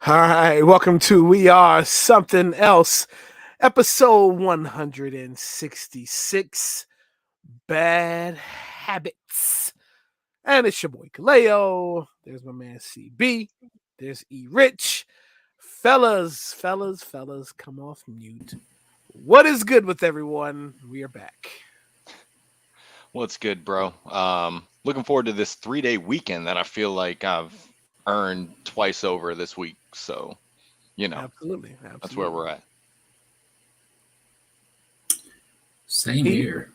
Hi, welcome to We Are Something Else, episode 166, Bad Habits. And it's your boy Kaleo. There's my man CB. There's E Rich. Fellas, come off mute. What is good with everyone? We are back. What's good, bro? Looking forward to this 3-day weekend that I feel like I've earned twice over this week. So, you know, Absolutely, that's where absolutely. we're at. Same E? here.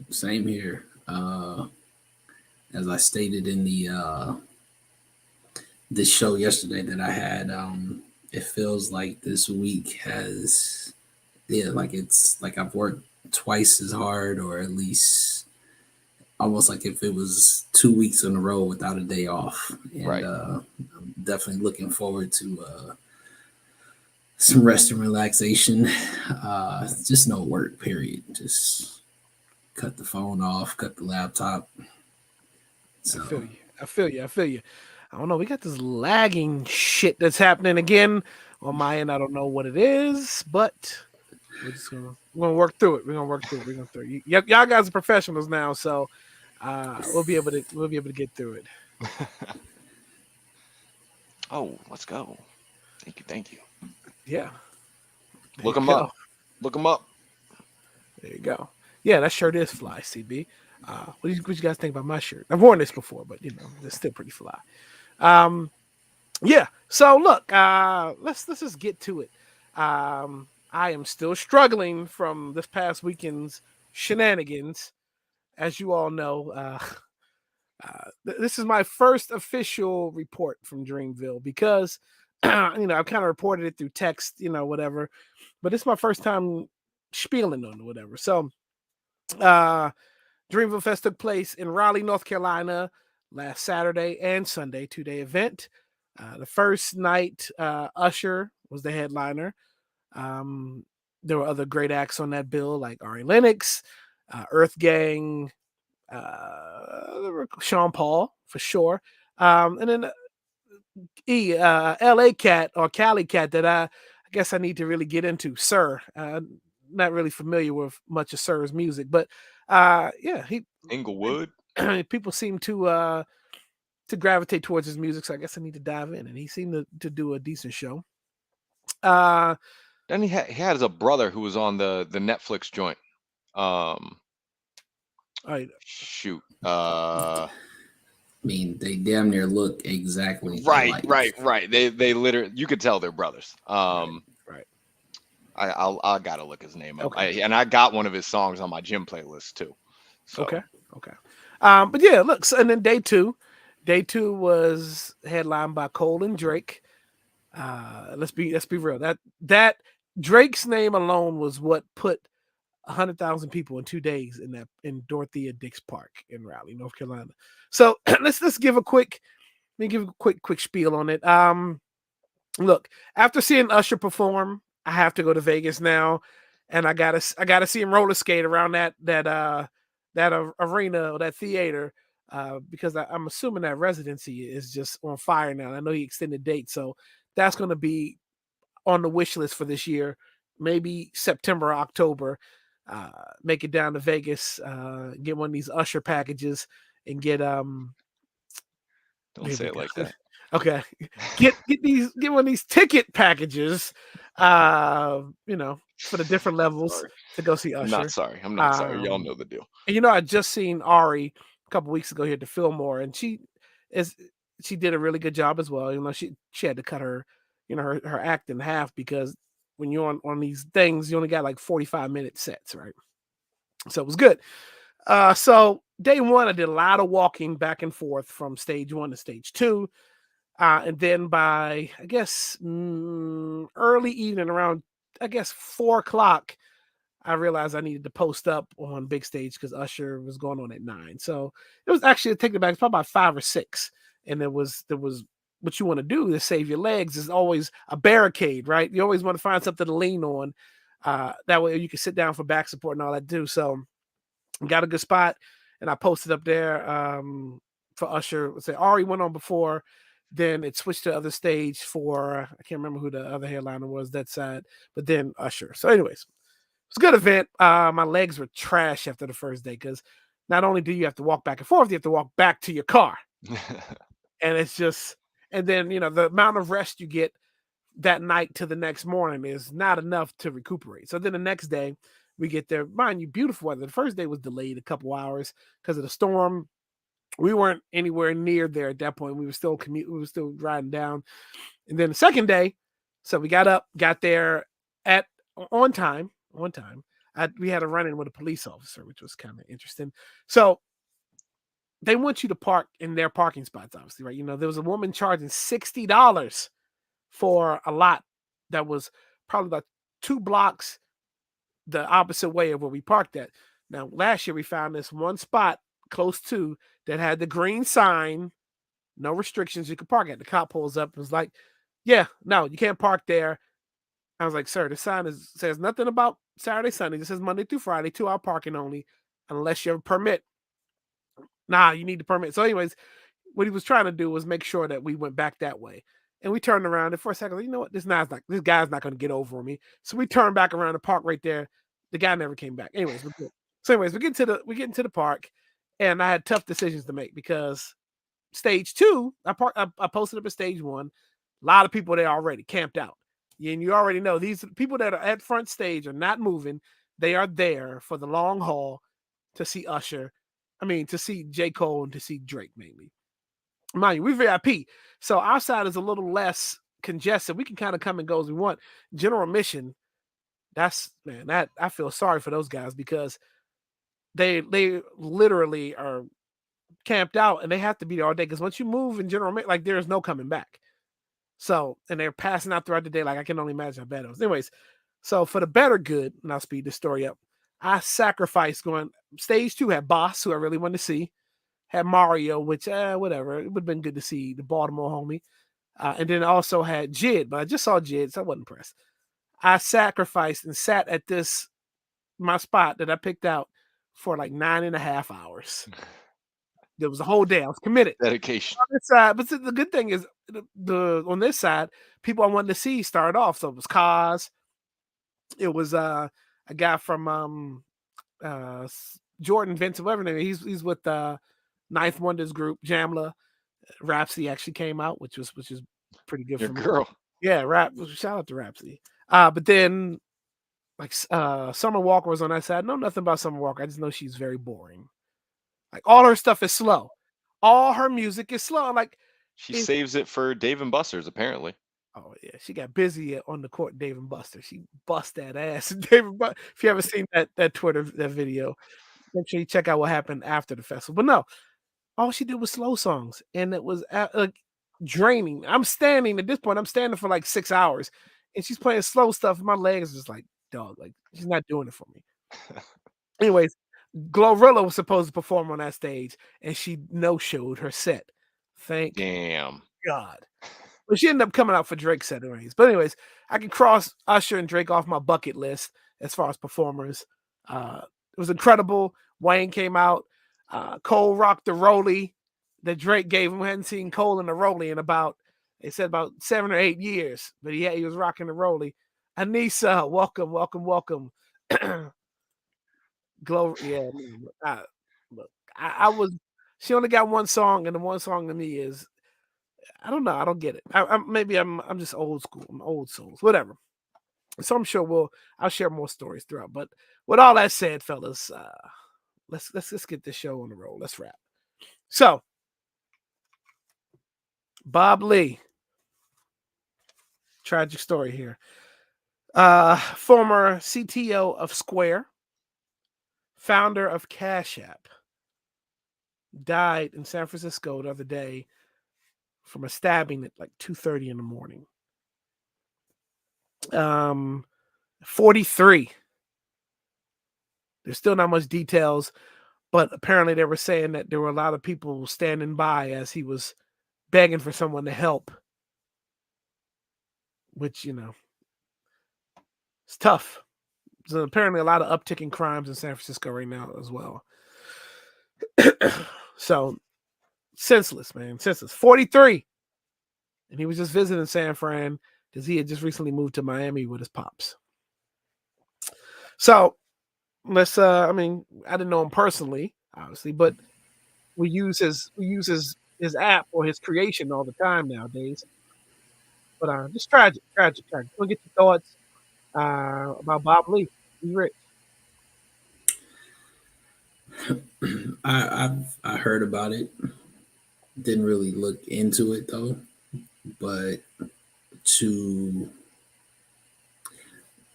Same here. As I stated in the this show yesterday that I had, it feels like this week has, yeah, like it's like I've worked twice as hard, or at least almost like if it was 2 weeks in a row without a day off. And Right. I'm definitely looking forward to some rest and relaxation. Just no work. Period. Just cut the phone off, cut the laptop. I So feel you. I feel you. I don't know. We got this lagging shit that's happening again on my end. I don't know what it is, but we're gonna work through it. We're gonna work through it. We're gonna through it. Y'all guys are professionals now, so we'll be able to get through it. Oh, let's go. Thank you. Thank you. Yeah. There Look you them go. up. Look them up. There you go. Yeah, that shirt is fly, CB. What you guys think about my shirt? I've worn this before, but it's still pretty fly. Um, Yeah. So look, let's just get to it. I am still struggling from this past weekend's shenanigans, as you all know. This is my first official report from Dreamville because I've kind of reported it through text, whatever. But it's my first time spieling on it, whatever. So, uh, Dreamville Fest took place in Raleigh, North Carolina, last Saturday and Sunday, 2-day event. The first night, Usher was the headliner. Um, there were other great acts on that bill, like Ari Lennox, Earth Gang, Sean Paul for sure, and then L.A. Cat or Cali Cat that I guess I need to really get into, Sir. Not really familiar with much of Sir's music, but yeah, he Inglewood. people seem to gravitate towards his music, so I guess I need to dive in. And he seemed to do a decent show. Uh, Then he had a brother who was on the Netflix joint. Um, I, shoot. I mean, they damn near look exactly Right, alike. right, right. They literally you could tell they're brothers. right, right, I gotta look his name up. okay, I got one of his songs on my gym playlist too. So okay, okay. But yeah, look, so, and then day two was headlined by Cole and Drake. Let's be real. That Drake's name alone was what put 100,000 people in 2 days in Dorothea Dix Park in Raleigh, North Carolina. So let's give a quick let me give a quick spiel on it. Look, after seeing Usher perform, I have to go to Vegas now, and I gotta see him roller skate around that arena or that theater. Because I'm assuming that residency is just on fire now. I know he extended dates, so that's going to be on the wish list for this year. Maybe September, October. Make it down to Vegas, get one of these Usher packages, and get don't there say we it go. like that. Okay. Get one of these ticket packages, for the different levels Sorry. to go see I'm not Usher. sorry. I'm not sorry. Y'all Um, know the deal. and I just seen Ari a couple weeks ago here at the Fillmore, and is she did a really good job as well. She had to cut her act in half because when you're on these things, you only got like 45-minute sets, right? So it was good. So day one, I did a lot of walking back and forth from stage one to stage two. And then by I guess early evening, around I guess 4 o'clock, I realized I needed to post up on big stage because Usher was going on at 9. So it was actually taking it back. It's probably about 5 or 6, and there was what you want to do to save your legs is always a barricade, right? You always want to find something to lean on. That way you can sit down for back support and all that too. So got a good spot, and I posted up there for Usher. Say Ari went on before. Then it switched to the other stage for I can't remember who the other headliner was that side, but then Usher. So, anyways, it's a good event. My legs were trash after the first day because not only do you have to walk back and forth, you have to walk back to your car, and it's just and then the amount of rest you get that night to the next morning is not enough to recuperate. So then the next day we get there, mind you, beautiful weather. The first day was delayed a couple hours because of the storm. We weren't anywhere near there at that point. We were still we were still riding down. And then the second day, so we got there at on time. We had a run-in with a police officer, which was kind of interesting. So they want you to park in their parking spots, obviously, right? There was a woman charging $60 for a lot that was probably about 2 blocks the opposite way of where we parked at. Now, last year we found this one spot close to that had the green sign, no restrictions, you could park at. The cop pulls up and was like, yeah, no, you can't park there. I was like, sir, the sign says nothing about Saturday, Sunday. It says Monday through Friday, 2-hour parking only, unless you have a permit. Nah, you need the permit. So anyways, what he was trying to do was make sure that we went back that way. And we turned around and for a second, you know what? This guy's not going to get over on me. So we turned back around the park right there. The guy never came back. Anyways, we're good. So anyways, we get into the park, and I had tough decisions to make because stage 2, I posted up at stage 1. A lot of people there already camped out. And you already know these people that are at front stage are not moving. They are there for the long haul to see Usher. I mean, to see J. Cole and to see Drake mainly. Mind you, we VIP. So our side is a little less congested. We can kind of come and go as we want. General admission, that I feel sorry for those guys because they literally are camped out and they have to be there all day because once you move in general admission, like there's no coming back. So, and they're passing out throughout the day. Like I can only imagine how bad it was. Anyways, so for the better good, and I'll speed the story up, I sacrificed going. Stage 2 had Boss, who I really wanted to see, had Mario, which whatever. It would have been good to see the Baltimore homie. And then also had Jid, but I just saw Jid, so I wasn't impressed. I sacrificed and sat at my spot that I picked out for like 9.5 hours. There was a whole day. I was committed. Dedication. On this side, but the good thing is on this side, people I wanted to see started off. So it was Kaz. It was a guy from Jordan Vincent, whatever name. He's with Ninth Wonders group, Jamla. Rhapsody actually came out, which is pretty good Your for me. girl. Yeah, shout out to Rhapsody. But then like Summer Walker was on that side. I know nothing about Summer Walker. I just know she's very boring. Like all her stuff is slow. All her music is slow. Like she saves it for Dave and Buster's, apparently. Oh yeah, she got busy on the court. Dave and Buster. She bust that ass. David, if you ever seen that Twitter video, make sure you check out what happened after the festival. But no, all she did was slow songs, and it was draining. I'm standing at this point. I'm standing for like 6 hours, and she's playing slow stuff. And my legs just like dog. Like she's not doing it for me. Anyways, Glorilla was supposed to perform on that stage, and she no-showed her set. Thank God. But she ended up coming out for Drake's set anyways. But anyways, I can cross Usher and Drake off my bucket list as far as performers. It was incredible. Wayne came out. Cole rocked the Rollie that Drake gave him. We hadn't seen Cole in the Rollie in about 7 or 8 years. But he was rocking the Rollie. Anissa, welcome. I was. She only got one song, and the one song to me is, I don't know. I don't get it. I'm just old school. I'm old souls. Whatever. So I'm sure I'll share more stories throughout. But with all that said, fellas, let's get this show on the road. Let's wrap. So, Bob Lee, tragic story here. Former CTO of Square, founder of Cash App, died in San Francisco the other day from a stabbing at like 2:30 in the morning. 43. There's still not much details, but apparently they were saying that there were a lot of people standing by as he was begging for someone to help, which, it's tough. There's apparently a lot of uptick in crimes in San Francisco right now as well. So senseless, man. Senseless. 43. and he was just visiting San Fran because he had just recently moved to Miami with his pops. So let's I mean, I didn't know him personally, obviously, but we use his app or his creation all the time nowadays. But just tragic. We'll get your thoughts about Bob Lee. Be rich. I heard about it. Didn't really look into it though, but to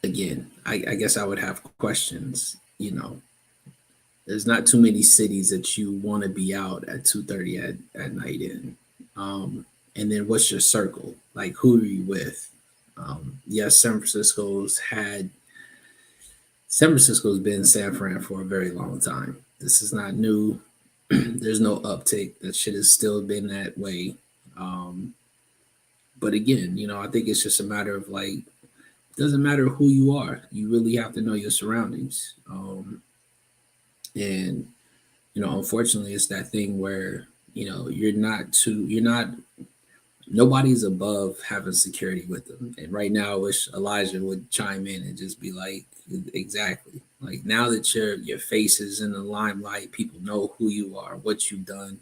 again, I guess I would have questions. There's not too many cities that you want to be out at 2:30 at night in. And then what's your circle? Like, who are you with? Yes, San Francisco's been San Fran for a very long time. This is not new. There's no uptick. That shit has still been that way. But again, I think it's just a matter of like, it doesn't matter who you are. You really have to know your surroundings. And unfortunately, it's that thing where you're not nobody's above having security with them. And right now, I wish Elijah would chime in and just be like, exactly. Like, now that your face is in the limelight, people know who you are, what you've done.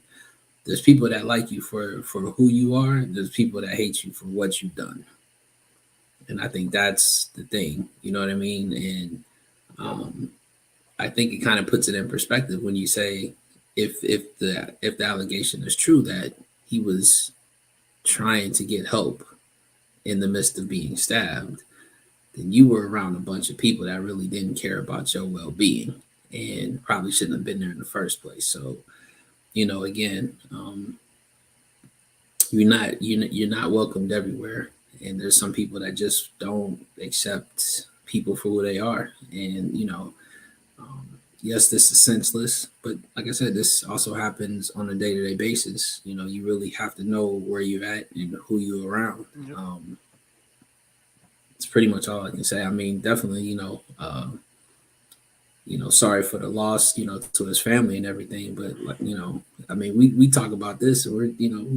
There's people that like you for who you are. There's people that hate you for what you've done. And I think that's the thing. You know what I mean? And I think it kind of puts it in perspective when you say, if the allegation is true that he was trying to get help in the midst of being stabbed, then you were around a bunch of people that really didn't care about your well-being and probably shouldn't have been there in the first place. So, again, you're not welcomed everywhere, and there's some people that just don't accept people for who they are. And yes, this is senseless, but like I said, this also happens on a day-to-day basis. You really have to know where you're at and who you're around. Yep. It's pretty much all I can say. I mean, definitely, sorry for the loss, to his family and everything. But like, I mean, we talk about this, and we're,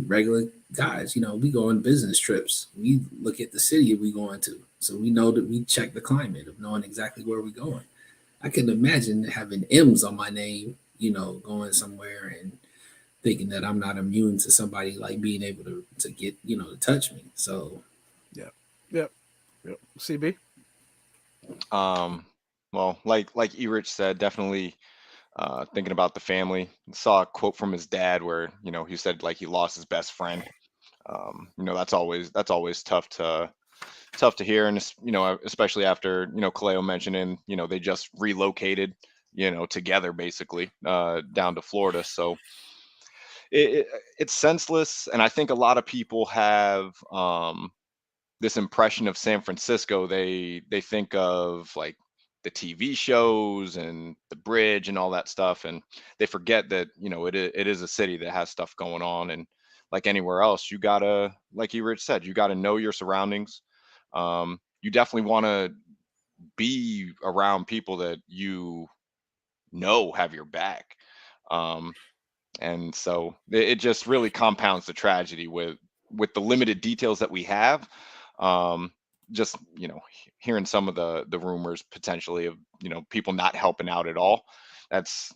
regular guys. We go on business trips. We look at the city we going to, so we know that we check the climate of knowing exactly where we're going. I can imagine having M's on my name, going somewhere and thinking that I'm not immune to somebody like being able to get, to touch me. So, Yep. CB. Well, like Erich said, definitely thinking about the family. Saw a quote from his dad where he said like he lost his best friend. That's always tough to hear, and especially after Kaleo mentioning they just relocated together basically down to Florida. So it's senseless, and I think a lot of people have this impression of San Francisco. They think of like the TV shows and the bridge and all that stuff, and they forget that it is a city that has stuff going on. And like anywhere else, you gotta, like Erich said, you gotta know your surroundings. You definitely want to be around people that have your back. Um, and so it just really compounds the tragedy with the limited details that we have. um just hearing some of the rumors potentially of people not helping out at all. that's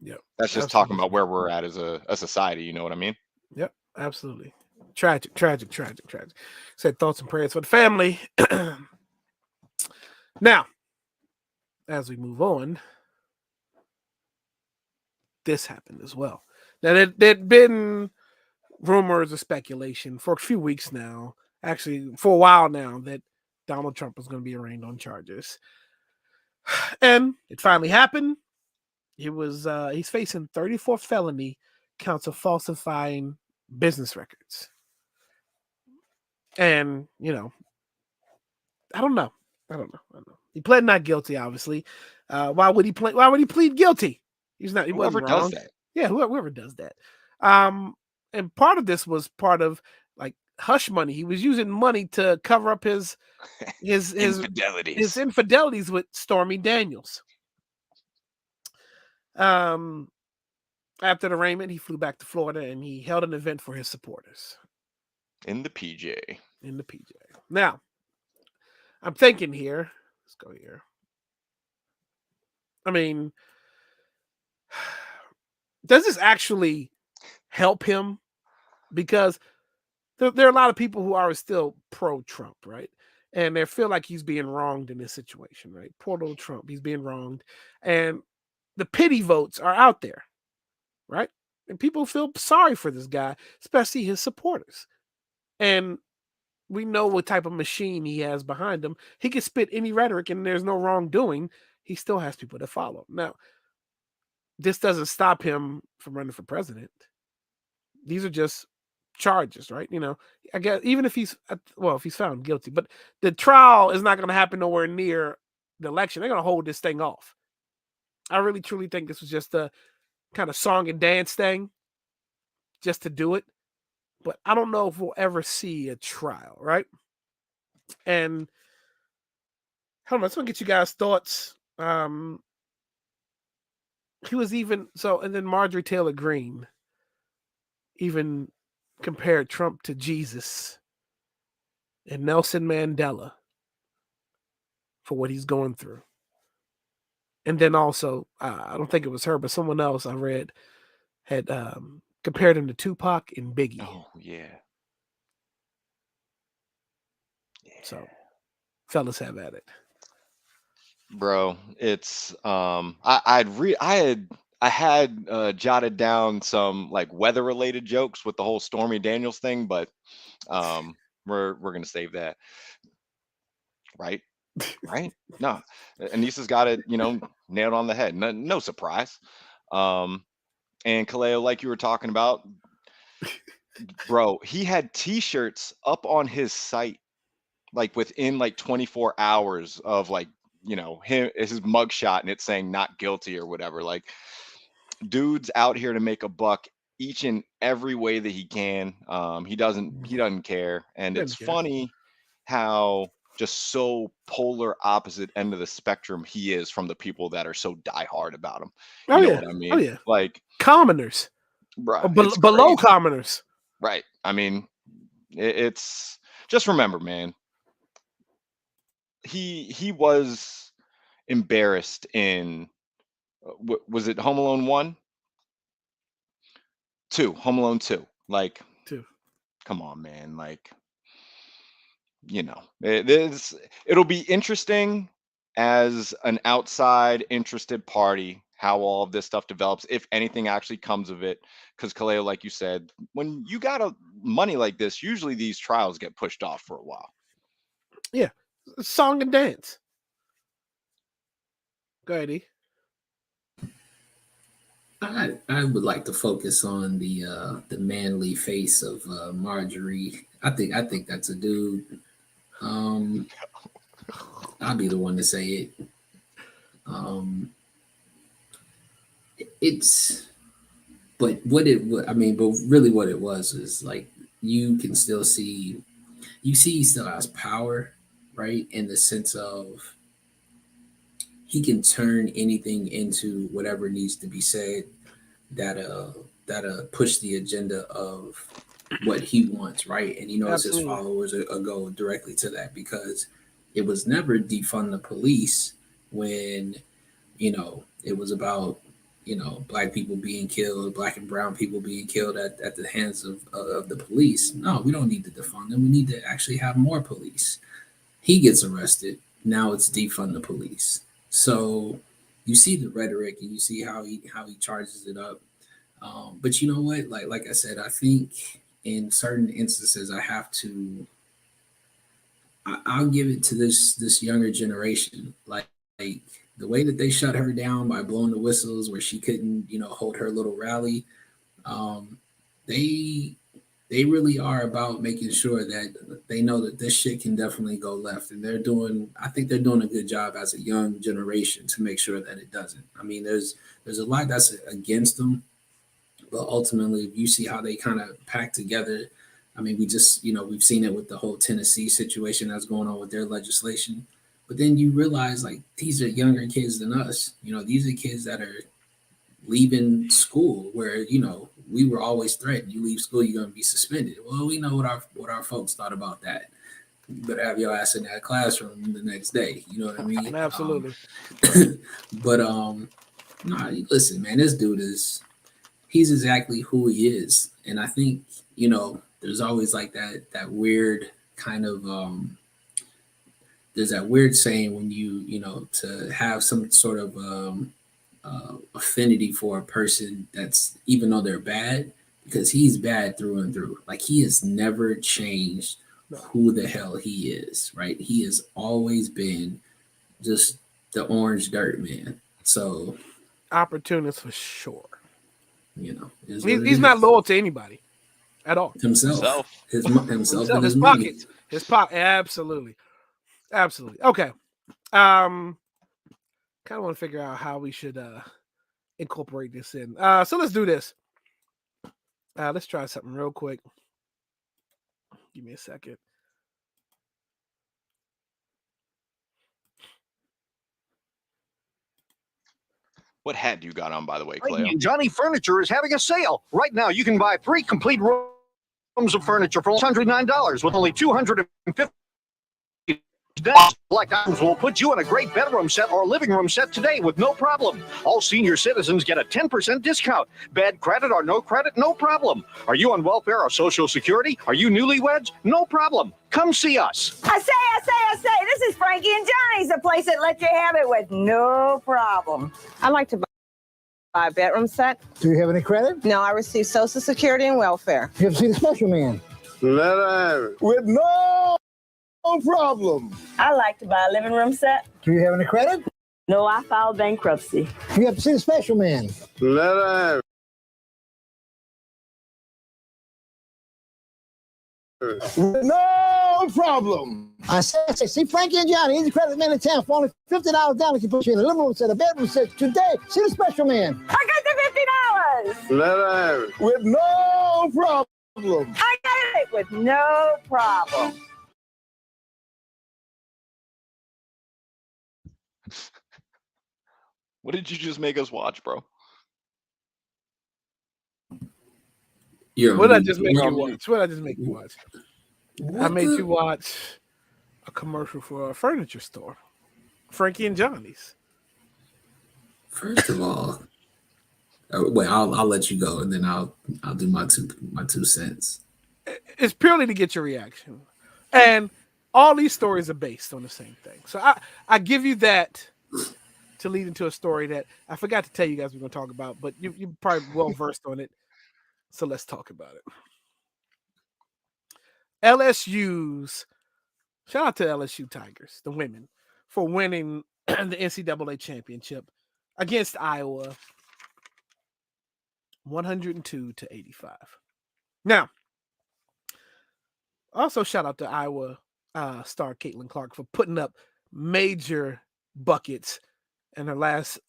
Yep. that's just talking about where we're at as a society, you know what I mean? Yep. Absolutely. Tragic. Said thoughts and prayers for the family. Now, as we move on, this happened as well. Now, there'd been rumors of speculation for a few weeks now, actually for a while now, that Donald Trump was going to be arraigned on charges. And it finally happened. He's facing 34 felony counts of falsifying business records. And, I don't know. He pled not guilty, obviously. Why would he plead guilty? He's not. He Whoever wasn't wrong. does that. Yeah, whoever does that. And part of this was part of like hush money. He was using money to cover up his infidelities with Stormy Daniels. After the arraignment, he flew back to Florida and he held an event for his supporters. In the PJ. In the PJ. Now, I'm thinking here. Let's go here. I mean, does this actually help him? Because there are a lot of people who are still pro-Trump, right? And they feel like he's being wronged in this situation, right? Poor little Trump, he's being wronged. And the pity votes are out there, right? And people feel sorry for this guy, especially his supporters. And we know what type of machine he has behind him. He can spit any rhetoric and there's no wrongdoing. He still has people that follow him. Now, this doesn't stop him from running for president. These are just charges, right? You know, I guess even if he's found guilty, but the trial is not going to happen nowhere near the election. They're going to hold this thing off. I really truly think this was just a kind of song and dance thing, just to do it. But I don't know if we'll ever see a trial, right? And hold on, let's get you guys' thoughts. He was even so, and then Marjorie Taylor Greene even compared Trump to Jesus and Nelson Mandela for what he's going through. And then also, I don't think it was her, but someone else I read had compared him to Tupac and Biggie. Oh, yeah. So, fellas, have at it. Bro, it's I had jotted down some like weather related jokes with the whole Stormy Daniels thing, but we're gonna save that. Right? No, Anissa's got it, nailed on the head. No surprise. And Kaleo, like you were talking about, bro, he had T-shirts up on his site like within like 24 hours of like his mugshot, and it's saying not guilty or whatever. Like, dude's out here to make a buck each and every way that he can. He doesn't care, and it's funny how just so polar opposite end of the spectrum he is from the people that are so diehard about him. You know what I mean? Oh yeah, like commoners, bro, below commoners. Right. I mean, it's just remember, man. He was embarrassed in was it Home Alone 1? 2, Home Alone 2. Like 2. Come on, man. Like, it'll be interesting as an outside interested party how all of this stuff develops, if anything actually comes of it. Because Kaleo, like you said, when you got money like this, usually these trials get pushed off for a while. Yeah, song and dance. Go ahead, E. I would like to focus on the manly face of Marjorie. I think that's a dude. I'll be the one to say it. But really what it was is like you can still see, he still has power, right? In the sense of he can turn anything into whatever needs to be said that push the agenda of what he wants, right? And he knows his followers are go directly to that, because it was never defund the police when it was about black people being killed, black and brown people being killed at the hands of the police. No, we don't need to defund them. We need to actually have more police. He gets arrested. Now it's defund the police. So you see the rhetoric and you see how he charges it up. But you know what? Like I said, I think in certain instances I'll give it to this younger generation. Like the way that they shut her down by blowing the whistles where she couldn't, hold her little rally. They really are about making sure that they know that this shit can definitely go left. And I think they're doing a good job as a young generation to make sure that it doesn't. I mean, there's a lot that's against them, but ultimately, if you see how they kind of pack together, I mean, we've seen it with the whole Tennessee situation that's going on with their legislation. But then you realize, like, these are younger kids than us. These are kids that are leaving school where, we were always threatened. You leave school, you're gonna be suspended. Well, we know what our folks thought about that. You better have your ass in that classroom the next day. You know what I mean? Absolutely. But nah, listen, man, this dude he's exactly who he is. And I think, there's always like that weird kind of there's that weird saying when to have some sort of affinity for a person that's, even though they're bad, because he's bad through and through. Like, he has never changed who the hell he is, right? He has always been just the orange dirt man. So opportunist for sure. He's not loyal to anybody at all. Himself. His pockets. His pocket. Absolutely. Okay. Kind of want to figure out how we should incorporate this in. So let's do this. Let's try something real quick. Give me a second. What hat you got on, by the way, Cleo? Johnny Furniture is having a sale. Right now, you can buy 3 complete rooms of furniture for $109 with only $250. Select items will put you in a great bedroom set or living room set today with no problem. All senior citizens get a 10% discount. Bad credit or no credit, no problem. Are you on welfare or Social Security? Are you newlyweds? No problem. Come see us. I say, this is Frankie and Johnny's, the place that lets you have it with no problem. I'd like to buy a bedroom set. Do you have any credit? No, I receive Social Security and welfare. You have to see the special man. Let her have it. With no problem. I like to buy a living room set. Do you have any credit? No, I filed bankruptcy. You have to see the special man. Let her have it. With no problem. I say, see Frankie and Johnny, easy credit man in town for only $50 down. They can put you in a living room set, a bedroom set today. See the special man. I got the $50. Let her have it. With no problem. I got it with no problem. What did you just make us watch, bro? What did I just make you watch? I made you watch a commercial for a furniture store, Frankie and Johnny's. First of all, wait, I'll let you go, and then I'll do my 2 cents. It's purely to get your reaction, and all these stories are based on the same thing. So I give you that to lead into a story that I forgot to tell you guys we're going to talk about, but you're probably well versed on it. So let's talk about it. Shout out to LSU Tigers, the women, for winning the NCAA championship against Iowa, 102-85. Now, also shout out to Iowa star Caitlin Clark for putting up major buckets in her last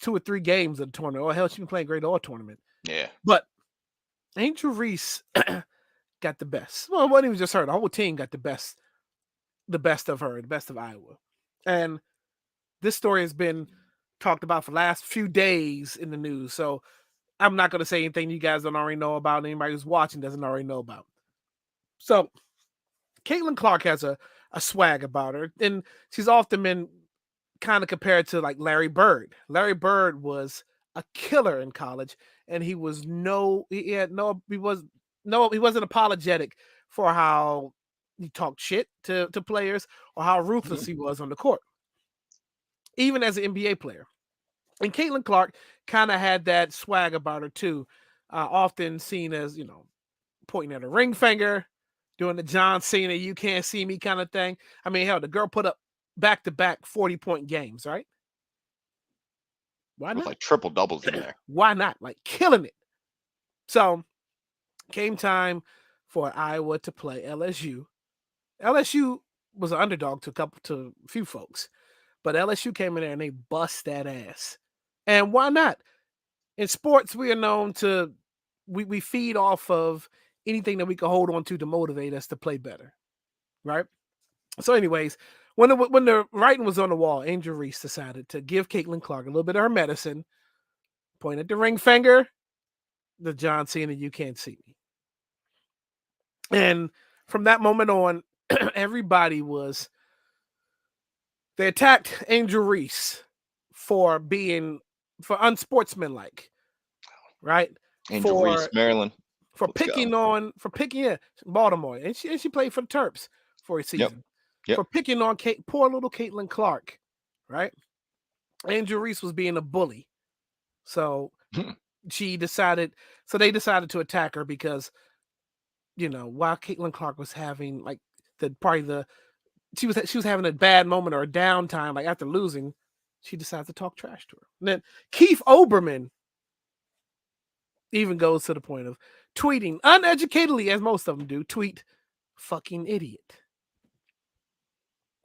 2 or 3 games of the tournament. Oh, hell, she's been playing great all tournament. Yeah. But Angel Reese got the best. Well, it wasn't even just her. The whole team got the best of her, the best of Iowa. And this story has been talked about for the last few days in the news. So I'm not going to say anything you guys don't already know about, and anybody who's watching doesn't already know about. So Caitlin Clark has a swag about her, and she's often been kind of compared to like Larry Bird. Larry Bird was a killer in college, and he wasn't apologetic for how he talked shit to players or how ruthless he was on the court, even as an NBA player. And Caitlin Clark kind of had that swag about her too, often seen as, pointing at a ring finger, doing the John Cena, you can't see me kind of thing. I mean, hell, the girl put up back-to-back 40-point games, right? Why not? With like triple doubles in there. Why not? Like killing it. So came time for Iowa to play LSU. LSU was an underdog to a few folks, but LSU came in there and they bust that ass. And why not? In sports, we are known to we feed off of anything that we can hold on to motivate us to play better, right? So, anyways, when the writing was on the wall, Angel Reese decided to give Caitlin Clark a little bit of her medicine, point at the ring finger, the John Cena "You Can't See Me." And from that moment on, everybody they attacked Angel Reese for unsportsmanlike, right? Angel Reese, Maryland. For Let's go. picking Baltimore, and she played for the Terps for a season. Yep. For picking on poor little Caitlin Clark, right? Angel Reese was being a bully, so they decided to attack her because, while Caitlin Clark was having like she was having a bad moment or a downtime, like after losing, she decided to talk trash to her. And then Keith Olbermann even goes to the point of tweeting uneducatedly, as most of them do, tweet "fucking idiot."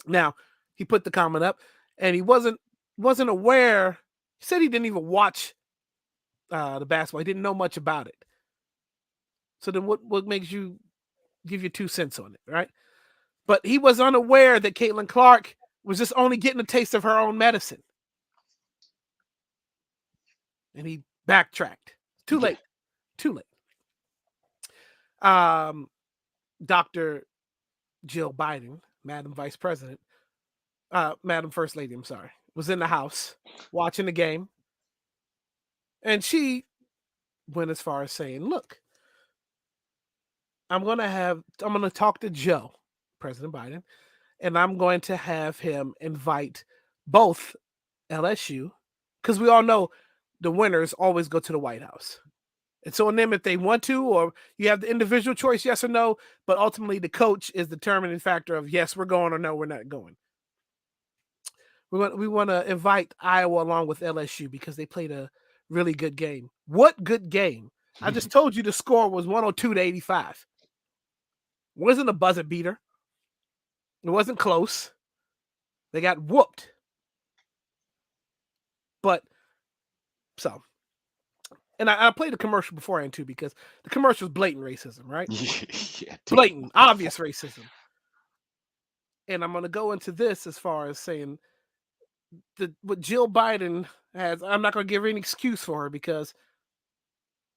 Now, he put the comment up, and he wasn't aware. He said he didn't even watch the basketball. He didn't know much about it. So then what makes you give your 2 cents on it, right? But he was unaware that Caitlin Clark was just only getting a taste of her own medicine. And he backtracked. Too late. Dr. Jill Biden, Madam Vice President, Madam First Lady, I'm sorry, was in the house watching the game. And she went as far as saying, look, I'm going to talk to Joe, President Biden, and I'm going to have him invite both LSU, because we all know the winners always go to the White House. It's on them if they want to, or you have the individual choice, yes or no, but ultimately the coach is the determining factor of yes, we're going, or no, we're not going. We want to invite Iowa along with LSU because they played a really good game. What good game? I just told you the score was 102-85. It wasn't a buzzer beater. It wasn't close. They got whooped. And I played the commercial beforehand too, because the commercial is blatant racism, right? Yeah, Blatant, obvious racism. And I'm going to go into this as far as saying what Jill Biden has. I'm not going to give her any excuse for her because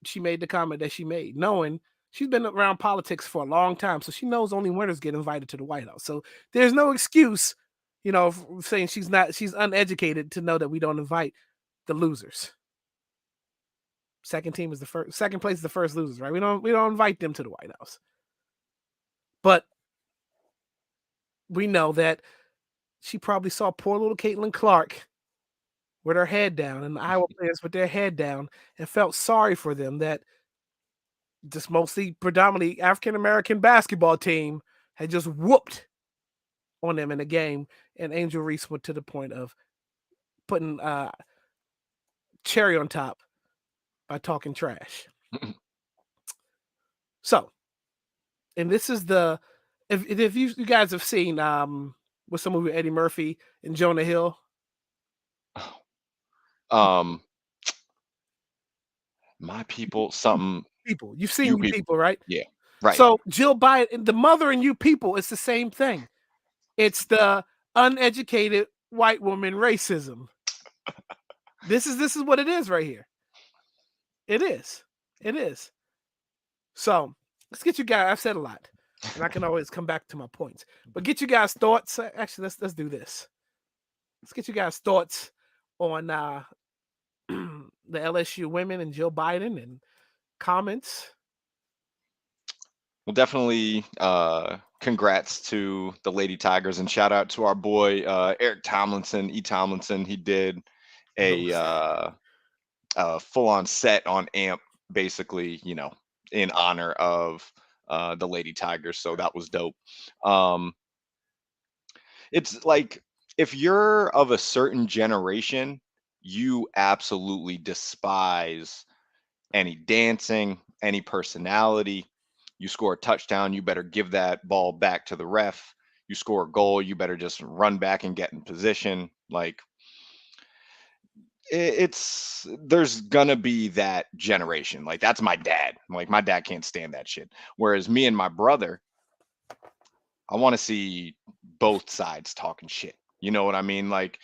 she made the comment that she made, knowing she's been around politics for a long time. So she knows only winners get invited to the White House. So there's no excuse, saying she's uneducated to know that we don't invite the losers. Second place is the first losers, right? We don't invite them to the White House. But we know that she probably saw poor little Caitlin Clark with her head down, and the Iowa players with their head down, and felt sorry for them that just predominantly African-American basketball team had just whooped on them in the game. And Angel Reese went to the point of putting cherry on top by talking trash. So, and this is if you guys have seen what's the movie Eddie Murphy and Jonah Hill? My People, something. People. You've seen You People, right? Yeah. Right. So Jill Biden, the mother in You People, it's the same thing. It's the uneducated white woman racism. This is what it is right here. It is. So let's get you guys. I've said a lot, and I can always come back to my points. But get you guys' thoughts. Actually, let's do this. Let's get you guys' thoughts on the LSU women and Jill Biden and comments. Well, definitely congrats to the Lady Tigers, and shout out to our boy Eric Tomlinson, Tomlinson. He did a full-on set on AMP, basically, in honor of the Lady Tigers. So that was dope. It's like, if you're of a certain generation, you absolutely despise any dancing, any personality. You score a touchdown, you better give that ball back to the ref. You score a goal, you better just run back and get in position. Like, there's gonna be that generation. Like, that's my dad. Like, my dad can't stand that shit. Whereas me and my brother, I want to see both sides talking shit. You know what I mean? Like,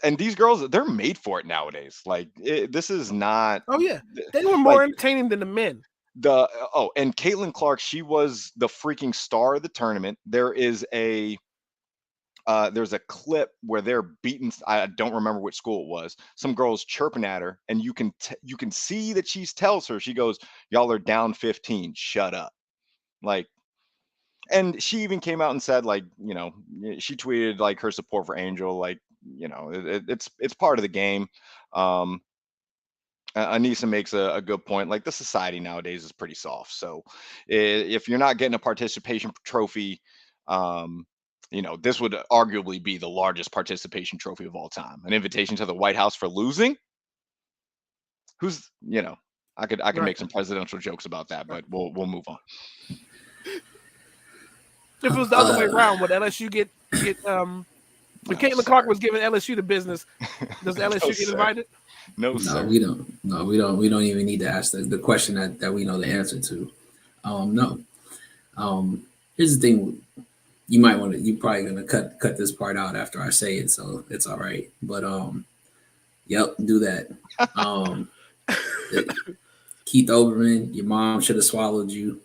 And these girls, they're made for it nowadays. Like this is not Oh yeah, they were more like entertaining than the men. and Caitlin Clark, she was the freaking star of the tournament. There's a clip where they're beating. I don't remember which school it was. Some girls chirping at her, and you can see that she tells her, she goes, "Y'all are down 15. Shut up." Like, and she even came out and said, like, she tweeted like her support for Angel. Like, it's part of the game. Anissa makes a good point. Like, the society nowadays is pretty soft. So if you're not getting a participation trophy, this would arguably be the largest participation trophy of all time. An invitation to the White House for losing. Who's, I could Right. make some presidential jokes about that, but we'll move on. If it was the other way around, would LSU get when Caitlin Clark was giving LSU the business, does LSU get invited? No, sir. We don't. No, we don't. We don't even need to ask the question that we know the answer to. No. Here's the thing. You might want to. You're probably gonna cut this part out after I say it, so it's all right. But yep, do that. Keith Olbermann, your mom should have swallowed you.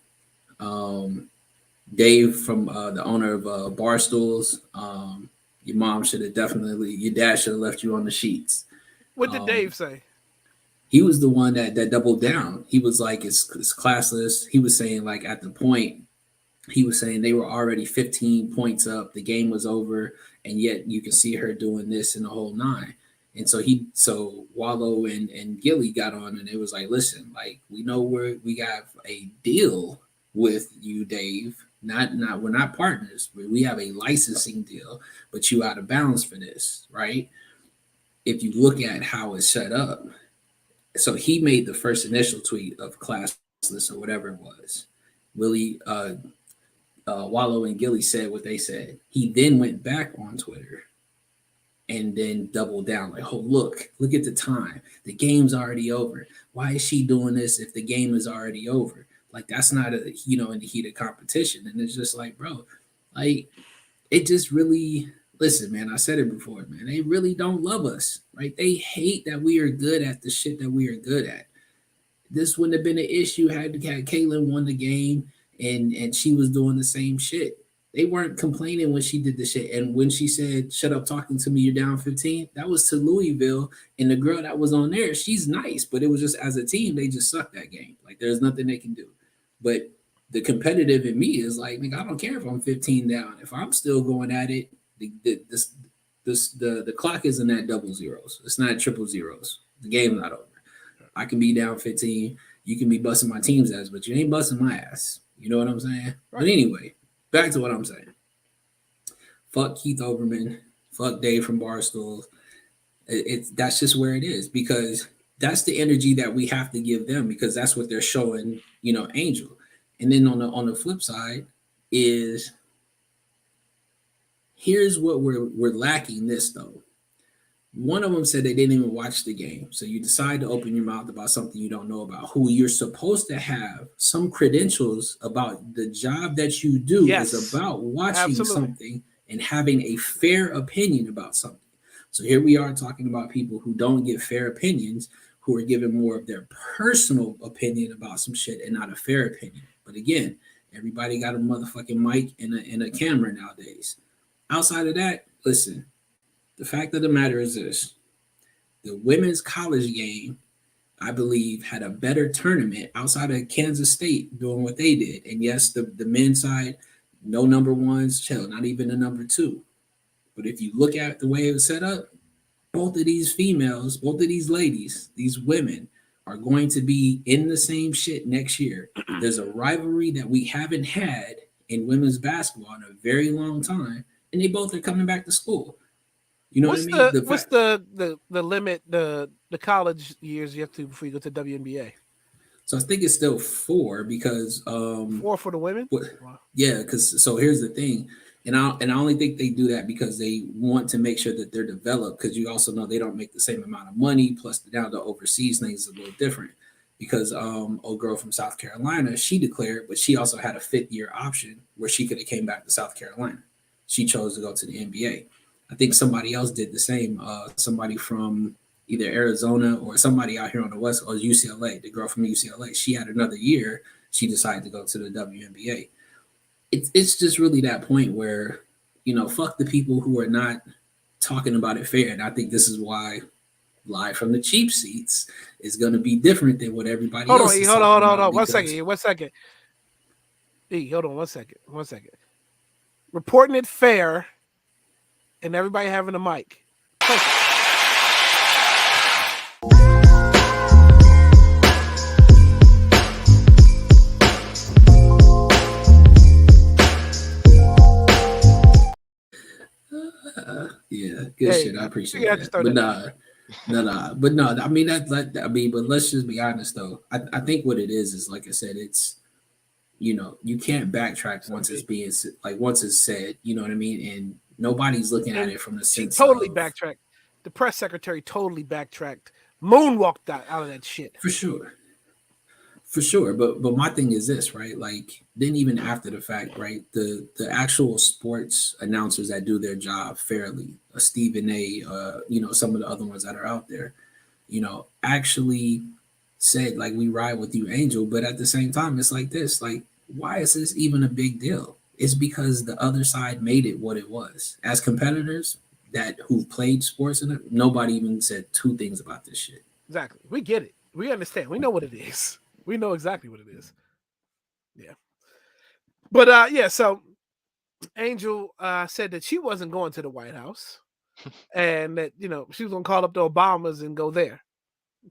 Dave from the owner of Barstools, your mom should have your dad should have left you on the sheets. What did Dave say? He was the one that doubled down. He was like, it's classless. He was saying, like, at the point, he was saying they were already 15 points up. The game was over, and yet you can see her doing this in the whole nine. And so Wallow and Gilly got on, and it was like, listen, like, we know we got a deal with you, Dave. We're not partners. We have a licensing deal, but you out of bounds for this, right? If you look at how it's set up, so he made the first initial tweet of classless or whatever it was. Wallow and Gilly said what they said. He then went back on Twitter and then doubled down, like, oh, look at the time. The game's already over. Why is she doing this if the game is already over? Like, that's not in the heat of competition. And it's just like, bro, like, it just really, listen, man, I said it before, man, they really don't love us, right? They hate that we are good at the shit that we are good at. This wouldn't have been an issue had Caitlin won the game and she was doing the same shit. They weren't complaining when she did the shit. And when she said, shut up talking to me, you're down 15, that was to Louisville. And the girl that was on there, she's nice, but it was just, as a team, they just sucked that game. Like, there's nothing they can do. But the competitive in me is like, nigga, I don't care if I'm 15 down. If I'm still going at it, the clock isn't at double zeros. It's not triple zeros. The game's not over. I can be down 15. You can be busting my team's ass, but you ain't busting my ass. You know what I'm saying? Right. But anyway, back to what I'm saying. Fuck Keith Olbermann. Fuck Dave from Barstool. That's just where it is, because that's the energy that we have to give them, because that's what they're showing, Angel. And then on the flip side is, here's what we're lacking this though. One of them said they didn't even watch the game. So you decide to open your mouth about something you don't know about, who you're supposed to have some credentials about. The job that you do is about watching something and having a fair opinion about something. So here we are talking about people who don't give fair opinions, who are giving more of their personal opinion about some shit and not a fair opinion. But again, everybody got a motherfucking mic and a camera nowadays. Outside of that, listen, the fact of the matter is this: the women's college game, I believe, had a better tournament outside of Kansas State doing what they did. And yes, the men's side, no number ones, hell, not even a number two. But if you look at the way it was set up, both of these females, both of these ladies, these women are going to be in the same shit next year. There's a rivalry that we haven't had in women's basketball in a very long time, and they both are coming back to school. You know what I mean? What's the limit, the college years you have to before you go to WNBA? So I think it's still 4 because 4 for the women. Yeah, because so here's the thing, and I only think they do that because they want to make sure that they're developed. Because you also know they don't make the same amount of money. Plus, down the overseas things is a little different. Because old girl from South Carolina, she declared, but she also had a 5th year option where she could have came back to South Carolina. She chose to go to the NBA. I think somebody else did the same. Somebody from either Arizona or somebody out here on the West, or UCLA. The girl from UCLA, she had another year. She decided to go to the WNBA. It's just really that point where, fuck the people who are not talking about it fair. And I think this is why Live from the Cheap Seats is going to be different than what everybody else is hold talking on. about. One second. Hold on 1 second. 1 second. Reporting it fair and everybody having a mic. Perfect. Yeah, good shit. I appreciate that. But no. I mean but let's just be honest though. I think what it is like I said, it's you can't backtrack once it's said. You know what I mean? And nobody's looking at it from the sense. Totally backtracked. The press secretary totally backtracked. Moonwalked out of that shit. For sure. But my thing is this, right? Like, then even after the fact, right? The actual sports announcers that do their job fairly, Stephen A, some of the other ones that are out there, actually said, like, we ride with you, Angel. But at the same time, it's like this, like, why is this even a big deal? It's because the other side made it what it was. As competitors who played sports in it, nobody even said two things about this shit. Exactly. We get it. We understand. We know what it is. We know exactly what it is. Yeah. But so Angel said that she wasn't going to the White House and that, she was going to call up the Obamas and go there.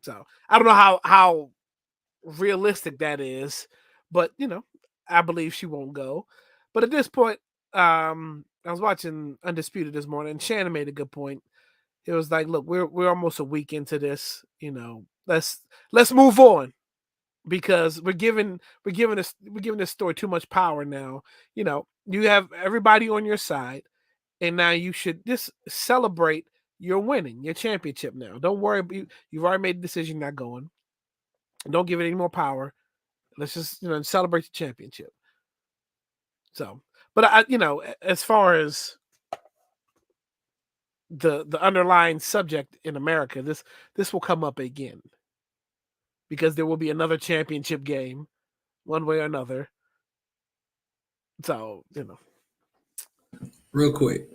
So I don't know how realistic that is, but, I believe she won't go. But at this point, I was watching Undisputed this morning and Shannon made a good point. It was like, look, we're almost a week into this, let's move on. Because we're giving this story too much power now. You have everybody on your side, and now you should just celebrate your winning, your championship now. Don't worry, you've already made the decision not going. Don't give it any more power. Let's just celebrate the championship. So, but as far as the underlying subject in America, this will come up again. Because there will be another championship game, one way or another. So, Real quick.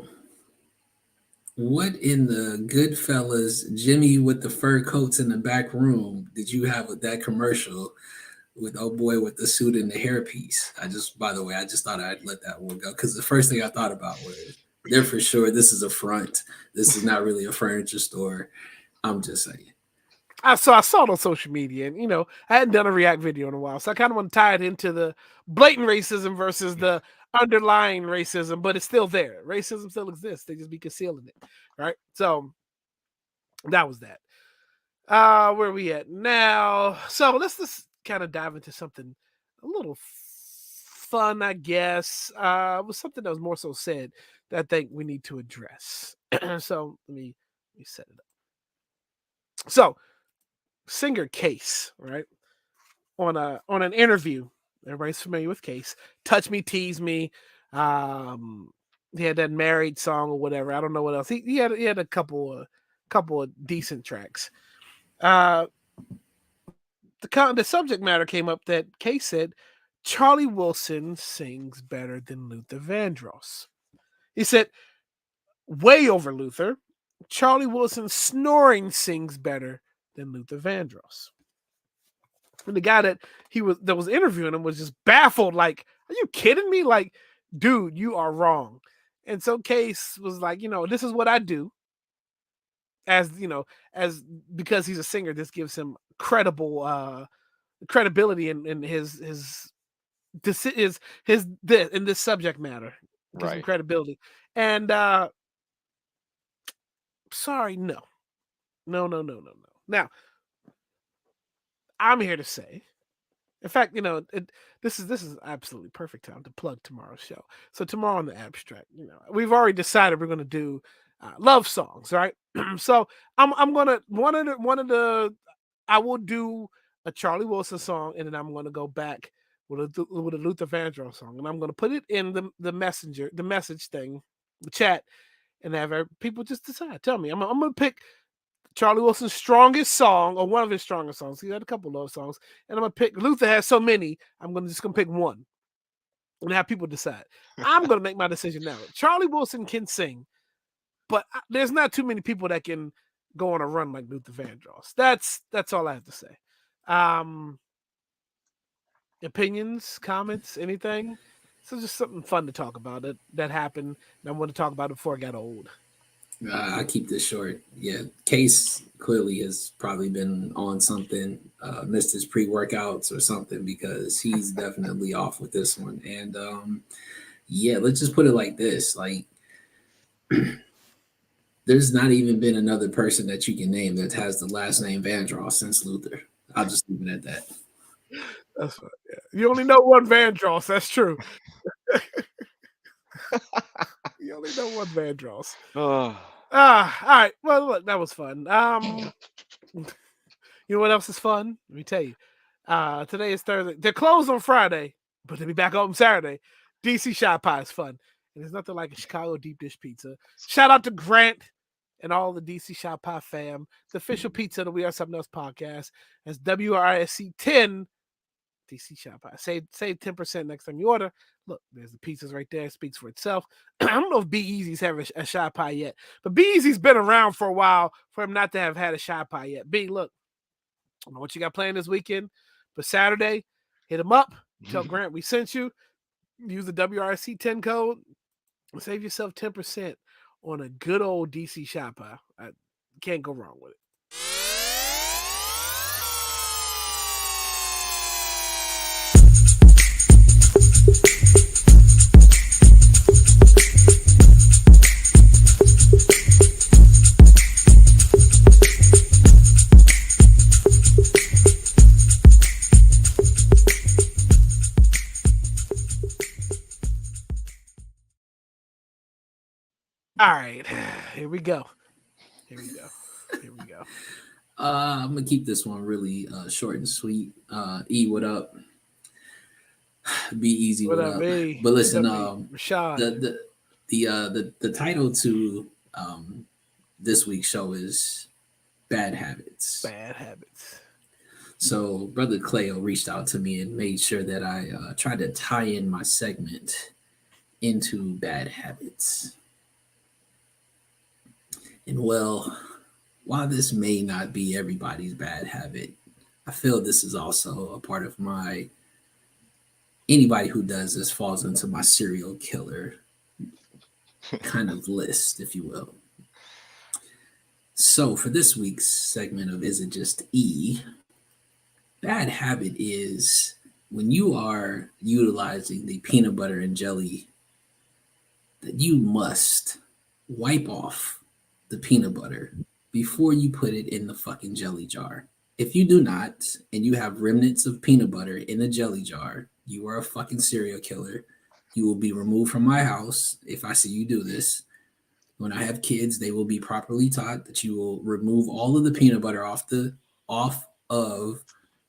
What in the Goodfellas, Jimmy with the fur coats in the back room, did you have with that commercial with old boy with the suit and the hairpiece? By the way, I just thought I'd let that one go. Because the first thing I thought about was, they're for sure, this is a front. This is not really a furniture store. I'm just saying. I saw it on social media, and I hadn't done a React video in a while, so I kind of want to tie it into the blatant racism versus the underlying racism, but it's still there. Racism still exists; they just be concealing it, right? So that was that. Where are we at now? So let's just kind of dive into something a little fun, I guess. It was something that was more so said that I think we need to address. So let me set it up. So. Singer Case, right? On an interview, everybody's familiar with Case. Touch Me, Tease Me. He had that Married song or whatever. I don't know what else. He had a couple of decent tracks. The subject matter came up that Case said Charlie Wilson sings better than Luther Vandross. He said, way over Luther, Charlie Wilson snoring sings better than Luther Vandross. And the guy that was interviewing him was just baffled, like, are you kidding me? Like, dude, you are wrong. And so Case was like, this is what I do. As because he's a singer, this gives him credibility in his in this subject matter. Gives him credibility. And sorry, no. Now, I'm here to say, in fact, this is absolutely perfect time to plug tomorrow's show. So tomorrow on the Abstract, we've already decided we're going to do love songs, right? So I'm gonna I will do a Charlie Wilson song, and then I'm going to go back with a Luther Vandross song, and I'm going to put it in the message thing, the chat, and have people just decide. Tell me. I'm gonna pick Charlie Wilson's strongest song, or one of his strongest songs. He had a couple of those songs, and I'm gonna pick. Luther has so many. I'm gonna pick one, and have people decide. I'm gonna make my decision now. Charlie Wilson can sing, but there's not too many people that can go on a run like Luther Vandross. That's all I have to say. Opinions, comments, anything? So just something fun to talk about that happened, and I want to talk about it before it got old. I keep this short. Yeah, Case clearly has probably been on something, missed his pre-workouts or something, because he's definitely off with this one. And yeah, let's just put it like this: like, there's not even been another person that you can name that has the last name Vandross since Luther. I'll just leave it at that. That's right. Yeah. You only know one Vandross. That's true. You only know one Vandross. All right. Well, look, that was fun. You know what else is fun? Let me tell you. Today is Thursday. They're closed on Friday, but they'll be back open Saturday. DC Shot Pie is fun. And there's nothing like a Chicago deep dish pizza. Shout out to Grant and all the DC Shot Pie fam. The official pizza of the We Are Something Else podcast. That's WRSC 10 DC Shot Pie. Save 10% next time you order. Look, there's the pizzas right there. It speaks for itself. I don't know if Be Easy's have a shot pie yet, but Be Easy's been around for a while for him not to have had a shot pie yet. B, look, I don't know what you got planned this weekend, but Saturday, hit him up. Tell Grant we sent you. Use the WRC 10 code. Save yourself 10% on a good old DC shot pie. I can't go wrong with it. All right, here we go. I'm gonna keep this one really short and sweet. E, what up? Be Easy, what up? B? But listen, Rashad. the title to this week's show is Bad Habits. Bad Habits. So Brother Cleo reached out to me and made sure that I tried to tie in my segment into bad habits. And well, while this may not be everybody's bad habit, I feel this is also a part of my, anybody who does this falls into my serial killer kind of list, if you will. So for this week's segment of Is It Just E? Bad habit is when you are utilizing the peanut butter and jelly, that you must wipe off the peanut butter before you put it in the fucking jelly jar. If you do not, and you have remnants of peanut butter in the jelly jar, you are a fucking serial killer. You will be removed from my house if I see you do this. When I have kids, they will be properly taught that you will remove all of the peanut butter off of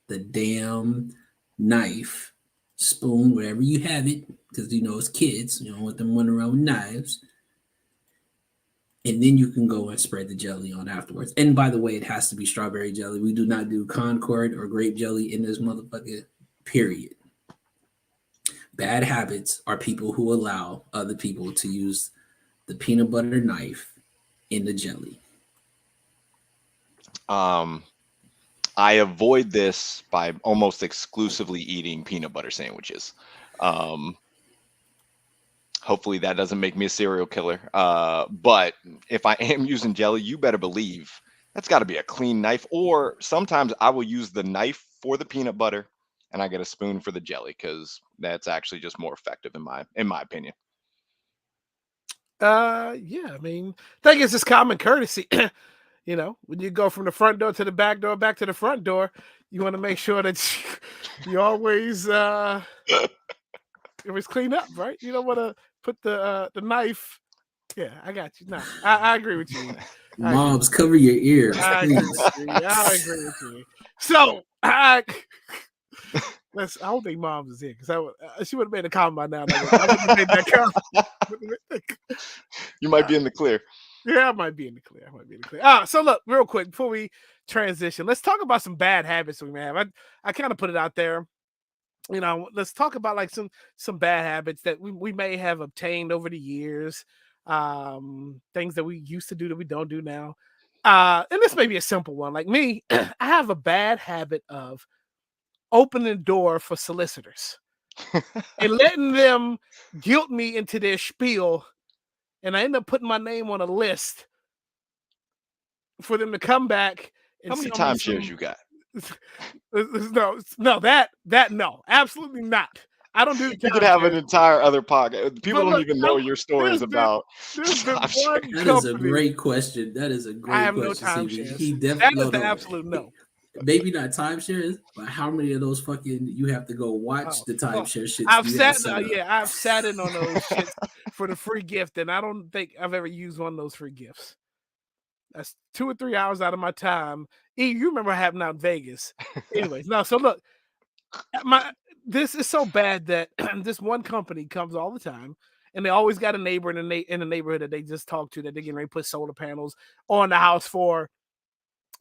the damn knife, spoon, wherever you have it, because you know it's kids. You don't want them running around with knives. And then you can go and spread the jelly on afterwards. And by the way, it has to be strawberry jelly. We do not do Concord or grape jelly in this motherfucker, period. Bad habits are people who allow other people to use the peanut butter knife in the jelly. I avoid this by almost exclusively eating peanut butter sandwiches. Hopefully that doesn't make me a serial killer. But if I am using jelly, you better believe that's got to be a clean knife. Or sometimes I will use the knife for the peanut butter and I get a spoon for the jelly, because that's actually just more effective in my opinion. Yeah, I mean, I think it's just common courtesy. You know, when you go from the front door to the back door, back to the front door, you want to make sure that you always clean up, right? You don't want to put the knife. Yeah, I got you. No, I agree with you. Moms, cover your ears. I agree with you. So I don't think Moms is here, because she would have made a comment by now. I would have made that comment. You might be in the clear. Yeah, I might be in the clear. So look, real quick before we transition, let's talk about some bad habits we may have. I kind of put it out there. Let's talk about like some bad habits that we may have obtained over the years. Things that we used to do that we don't do now. And this may be a simple one. Like me, I have a bad habit of opening the door for solicitors and letting them guilt me into their spiel. And I end up putting my name on a list for them to come back. And How many sell me timeshares you got? No, absolutely not. I don't do. You could have an entire other podcast. People don't even know your stories there's about. been one That is a company- great question. That is a great I have no question. CB. timeshares. He That definitely is the absolute no. Maybe not timeshares, but how many of those fucking you have to go watch the timeshare shits? I've you have sat, set up? I've sat in on those shits for the free gift, and I don't think I've ever used one of those free gifts. That's 2 or 3 hours out of my time. You remember what happened out in Vegas? Anyways, no. So look, this is so bad that this one company comes all the time, and they always got a neighbor in the neighborhood that they just talk to that they're getting ready to put solar panels on the house for.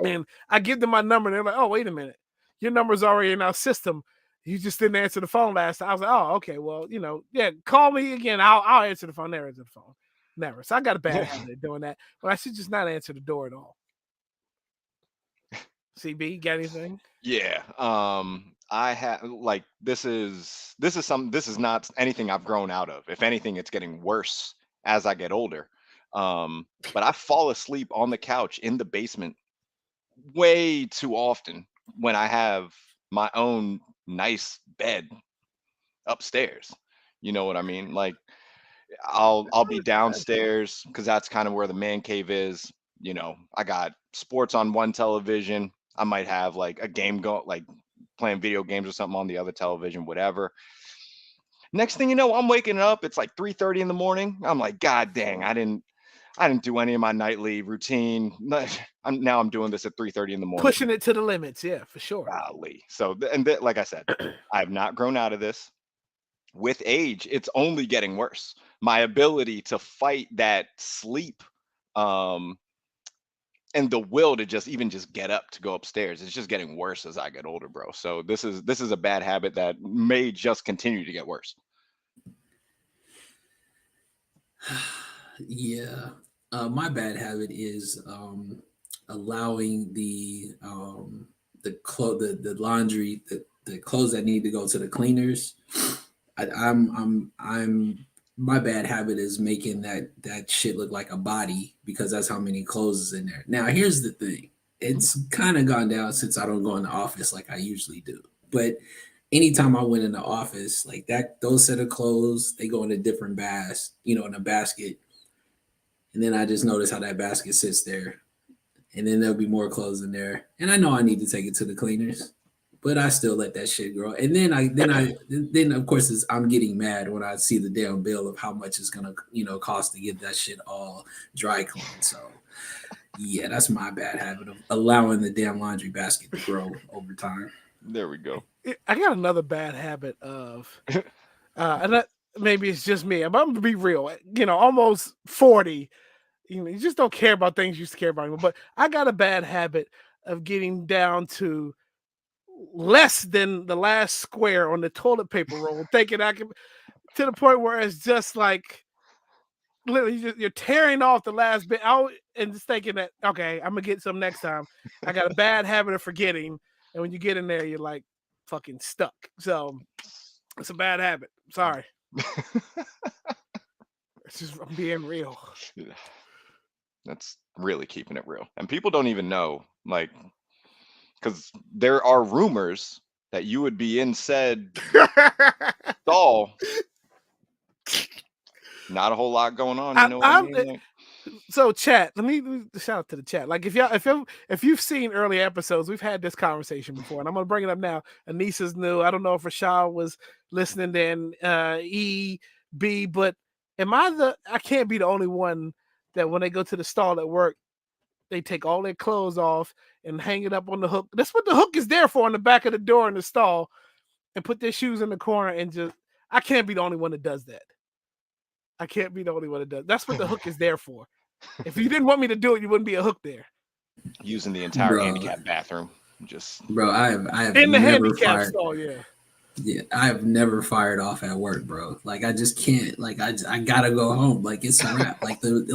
And I give them my number, and they're like, "Oh, wait a minute, your number's already in our system. You just didn't answer the phone last time." I was like, "Oh, okay, well, call me again. I'll answer the phone." Never answer the phone, never. So I got a bad habit of doing that, but I should just not answer the door at all. CB, you got anything? Yeah. I have like this is not anything I've grown out of. If anything, it's getting worse as I get older. But I fall asleep on the couch in the basement way too often when I have my own nice bed upstairs. You know what I mean? Like I'll be downstairs because that's kind of where the man cave is. I got sports on one television. I might have like a game like playing video games or something on the other television, whatever. Next thing you know, I'm waking up. It's like 3:30 in the morning. I'm like, God dang, I didn't do any of my nightly routine. I'm doing this at 3:30 in the morning. Pushing it to the limits, yeah, for sure. Golly. So, like I said, I have not grown out of this. With age, it's only getting worse. My ability to fight that sleep, and the will to just get up to go upstairs, it's just getting worse as I get older, bro. So this is a bad habit that may just continue to get worse. Yeah. My bad habit is allowing the laundry, the clothes that need to go to the cleaners. My bad habit is making that shit look like a body because that's how many clothes is in there. Now, here's the thing. It's kind of gone down since I don't go in the office like I usually do. But anytime I went in the office, like those set of clothes, they go in a different in a basket. And then I just notice how that basket sits there. And then there'll be more clothes in there. And I know I need to take it to the cleaners, but I still let that shit grow. And then of course I'm getting mad when I see the damn bill of how much it's gonna cost to get that shit all dry cleaned. So yeah, that's my bad habit of allowing the damn laundry basket to grow over time. There we go. I got another bad habit of, and maybe it's just me. I'm gonna be real. Almost 40. You just don't care about things you used to care about anymore. But I got a bad habit of getting down to less than the last square on the toilet paper roll, thinking I can, to the point where it's just like literally you're tearing off the last bit out and just thinking that, okay, I'm gonna get some next time. I got a bad habit of forgetting, and when you get in there, you're like fucking stuck. So it's a bad habit. Sorry. It's just, I'm being real. That's really keeping it real. And people don't even know, like, because there are rumors that you would be in said stall. Not a whole lot going on. You know what I mean? Like, so chat, let me shout out to the chat. Like if you've seen early episodes, we've had this conversation before, and I'm gonna bring it up now. Anissa's new. I don't know if Rashad was listening then, B, but I can't be the only one that when they go to the stall at work, they take all their clothes off and hang it up on the hook. That's what the hook is there for, on the back of the door in the stall, and put their shoes in the corner and just. I can't be the only one that does that. I can't be the only one that does. That's what the hook is there for. If you didn't want me to do it, you wouldn't be a hook there. Using the entire Bro. handicap bathroom. Just Bro, I have In the never handicap fired. stall, yeah. Yeah, I have never fired off at work, bro. Like I just can't. Like I gotta go home. Like it's a wrap. Like That's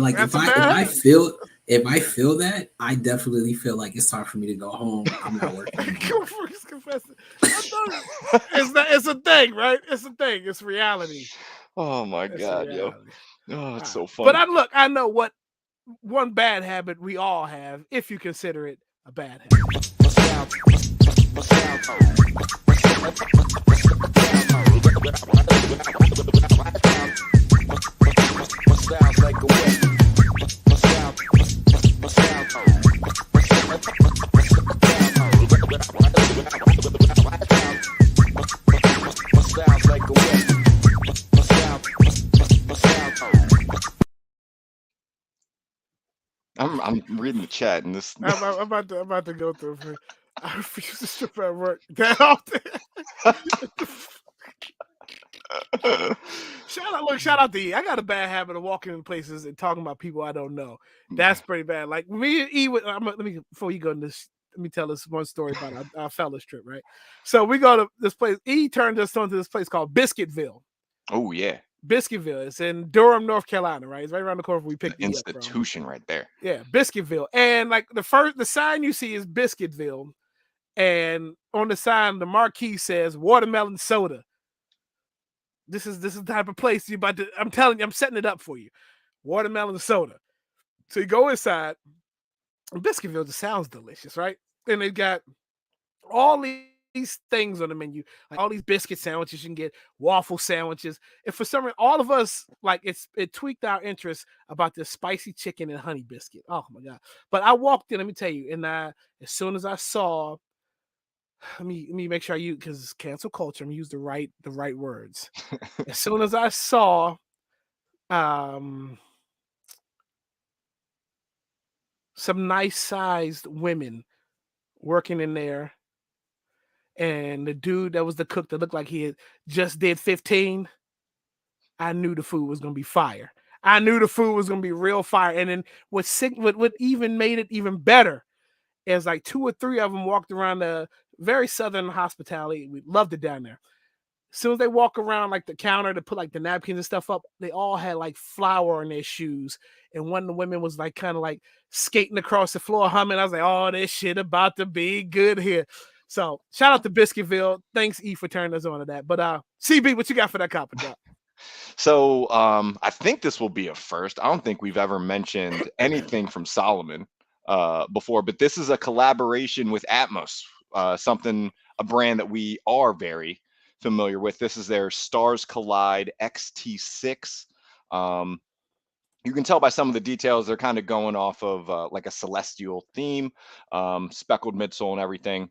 if I feel that, I definitely feel like it's time for me to go home. I'm not working anymore. He's confessing. It's a thing, right? It's a thing. It's reality. oh my It's god, yo. reality. Oh, it's so fun. But I know what one bad habit we all have, if you consider it a bad habit. I'm reading the chat and this I'm about to go through. I refuse to strip at work that often. Shout out to E. I got a bad habit of walking in places and talking about people I don't know. That's pretty bad. Like me and E, before you go in this, let me tell this one story about our fellas trip, right? So we go to this place. E turned us on to this place called Biscuitville. Oh yeah. Biscuitville. It's in Durham, North Carolina, right? It's right around the corner where we picked The E up from. institution right there. Yeah, Biscuitville. And like the sign you see is Biscuitville. And on the sign, the marquee says watermelon soda. This is the type of place you about to. I'm telling you, I'm setting it up for you. Watermelon soda. So you go inside. And Biscuitville just sounds delicious, right? And they've got all these things on the menu, like all these biscuit sandwiches. You can get waffle sandwiches. And for some reason, all of us like it tweaked our interest about this spicy chicken and honey biscuit. Oh my god! But I walked in. Let me tell you, and as soon as I saw. Let me make sure I use because cancel culture. I'm gonna use the right words. As soon as I saw some nice sized women working in there, and the dude that was the cook that looked like he had just did 15, I knew the food was gonna be fire. I knew the food was gonna be real fire. And then what even made it even better is like 2 or 3 of them walked around the very southern hospitality. We loved it down there. As soon as they walk around like the counter to put like the napkins and stuff up, they all had like flour in their shoes. And one of the women was like kind of like skating across the floor, humming. I was like, oh, this shit about to be good here. So shout out to Biscuitville. Thanks, E, for turning us on to that. But CB, what you got for that copper drop? So I think this will be a first. I don't think we've ever mentioned anything from Solomon before, but this is a collaboration with Atmos, a brand that we are very familiar with. This is their Stars Collide XT6. You can tell by some of the details, they're kind of going off of like a celestial theme, speckled midsole and everything.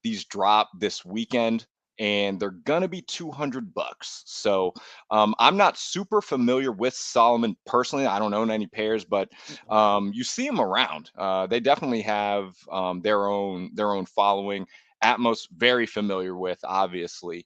These drop this weekend and they're gonna be $200. So I'm not super familiar with Solomon personally. I don't own any pairs, but you see them around. They definitely have their own following. Atmos, very familiar with, obviously.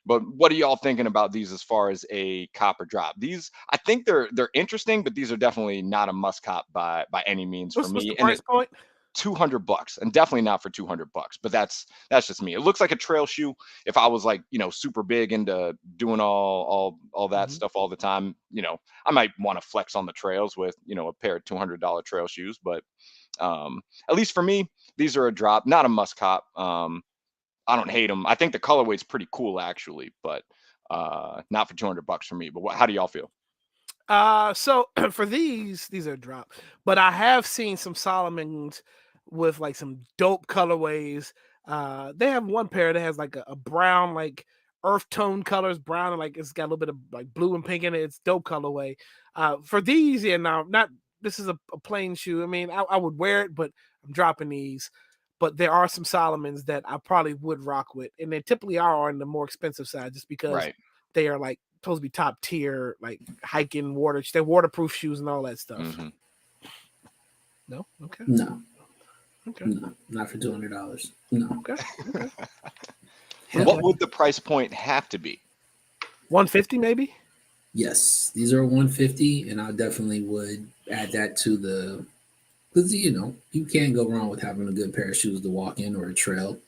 But what are y'all thinking about these as far as a copper drop? These, I think they're interesting, but these are definitely not a must cop by any means for me. What's the price point? $200, and definitely not for $200. But that's just me. It looks like a trail shoe. If I was like, super big into doing all that stuff all the time, I might want to flex on the trails with, a pair of $200 trail shoes. But at least for me, these are a drop, not a must cop. I don't hate them. I think the colorway is pretty cool actually, but not for $200 for me. But how do y'all feel? So for these are a drop, but I have seen some Solomons with like some dope colorways. They have one pair that has like a brown, like earth tone colors, brown, and like it's got a little bit of like blue and pink in it. It's dope colorway. For these, this is a plain shoe. I mean, I would wear it, but I'm dropping these. But there are some Solomons that I probably would rock with, and they typically are on the more expensive side, just because they are like supposed to be top tier, like hiking they're waterproof shoes and all that stuff. Mm-hmm. No, okay, No, okay, no, not for $200. No. Okay. What would the price point have to be? 150 maybe. Yes, these are 150, and I definitely would add that to the because you can't go wrong with having a good pair of shoes to walk in or a trail.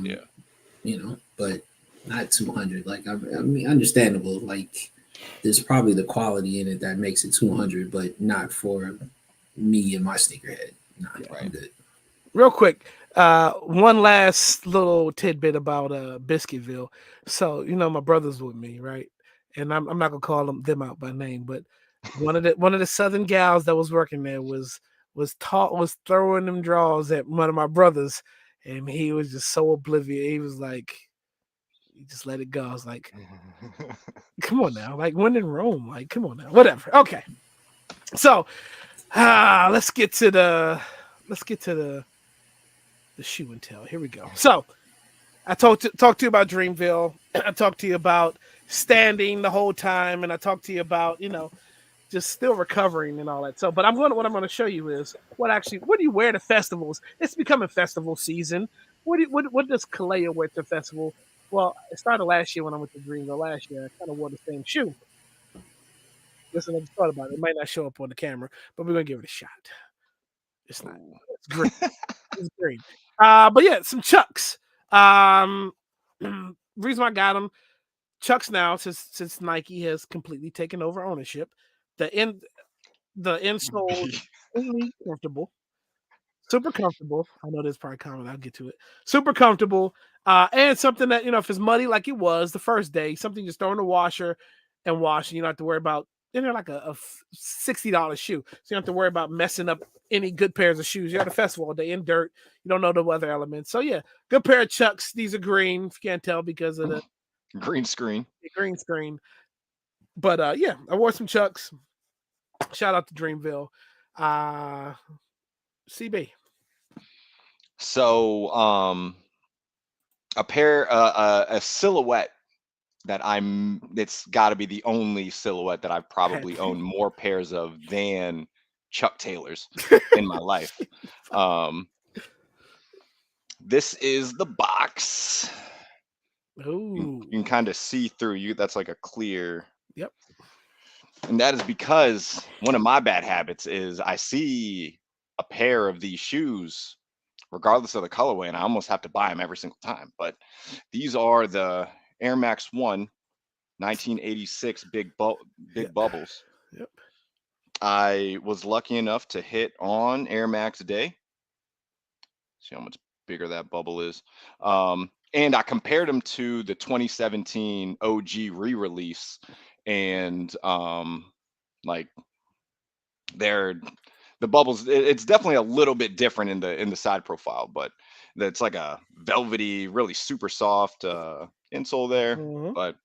Yeah. But not 200. Like I mean, understandable. Like there's probably the quality in it that makes it 200, but not for me and my sneakerhead. Nah, I'm good. Real quick, one last little tidbit about Biscuitville. So my brother's with me, right? And I'm not gonna call them out by name, but one of the southern gals that was working there was throwing them draws at one of my brothers, and he was just so oblivious. He was like, he just let it go. I was like, come on now, like when in Rome, like come on now, whatever. Okay, so let's get to the shoe and tell. Here we go. So I talked to you about Dreamville. I talked to you about standing the whole time, and I talked to you about just still recovering and all that. So, but what I'm going to show you is what do you wear to festivals? It's becoming festival season. What does Kaleo wear to festival? Well, it started last year when I went to Dreamville last year. I kind of wore the same shoe. Listen, I just thought about it. It might not show up on the camera, but we're gonna give it a shot. It's not. It's great. It's great. But yeah, some Chucks. Reason why I got them, Chucks now since Nike has completely taken over ownership. The insole really comfortable, super comfortable. I know there's probably comment. I'll get to it. Super comfortable, and something that if it's muddy like it was the first day, something you just throw in the washer and wash, and you don't have to worry about. They're like a $60 shoe, so you don't have to worry about messing up any good pairs of shoes. You're at a festival all day in dirt. You don't know the weather elements. So yeah, good pair of Chucks. These are green. If you can't tell because of the green screen. But yeah, I wore some Chucks. Shout out to Dreamville. CB. So a silhouette that it's got to be the only silhouette that I've probably owned more pairs of than Chuck Taylors in my life. This is the box. Ooh. You can kind of see through that's like a clear. Yep. And that is because one of my bad habits is I see a pair of these shoes regardless of the colorway, and I almost have to buy them every single time. But these are the Air Max 1 1986 big bubbles. Yep. I was lucky enough to hit on Air Max Day. See how much bigger that bubble is. And I compared them to the 2017 OG re-release, and like the bubbles, it's definitely a little bit different in the side profile, but it's like a velvety, really super soft insole there. Mhm. But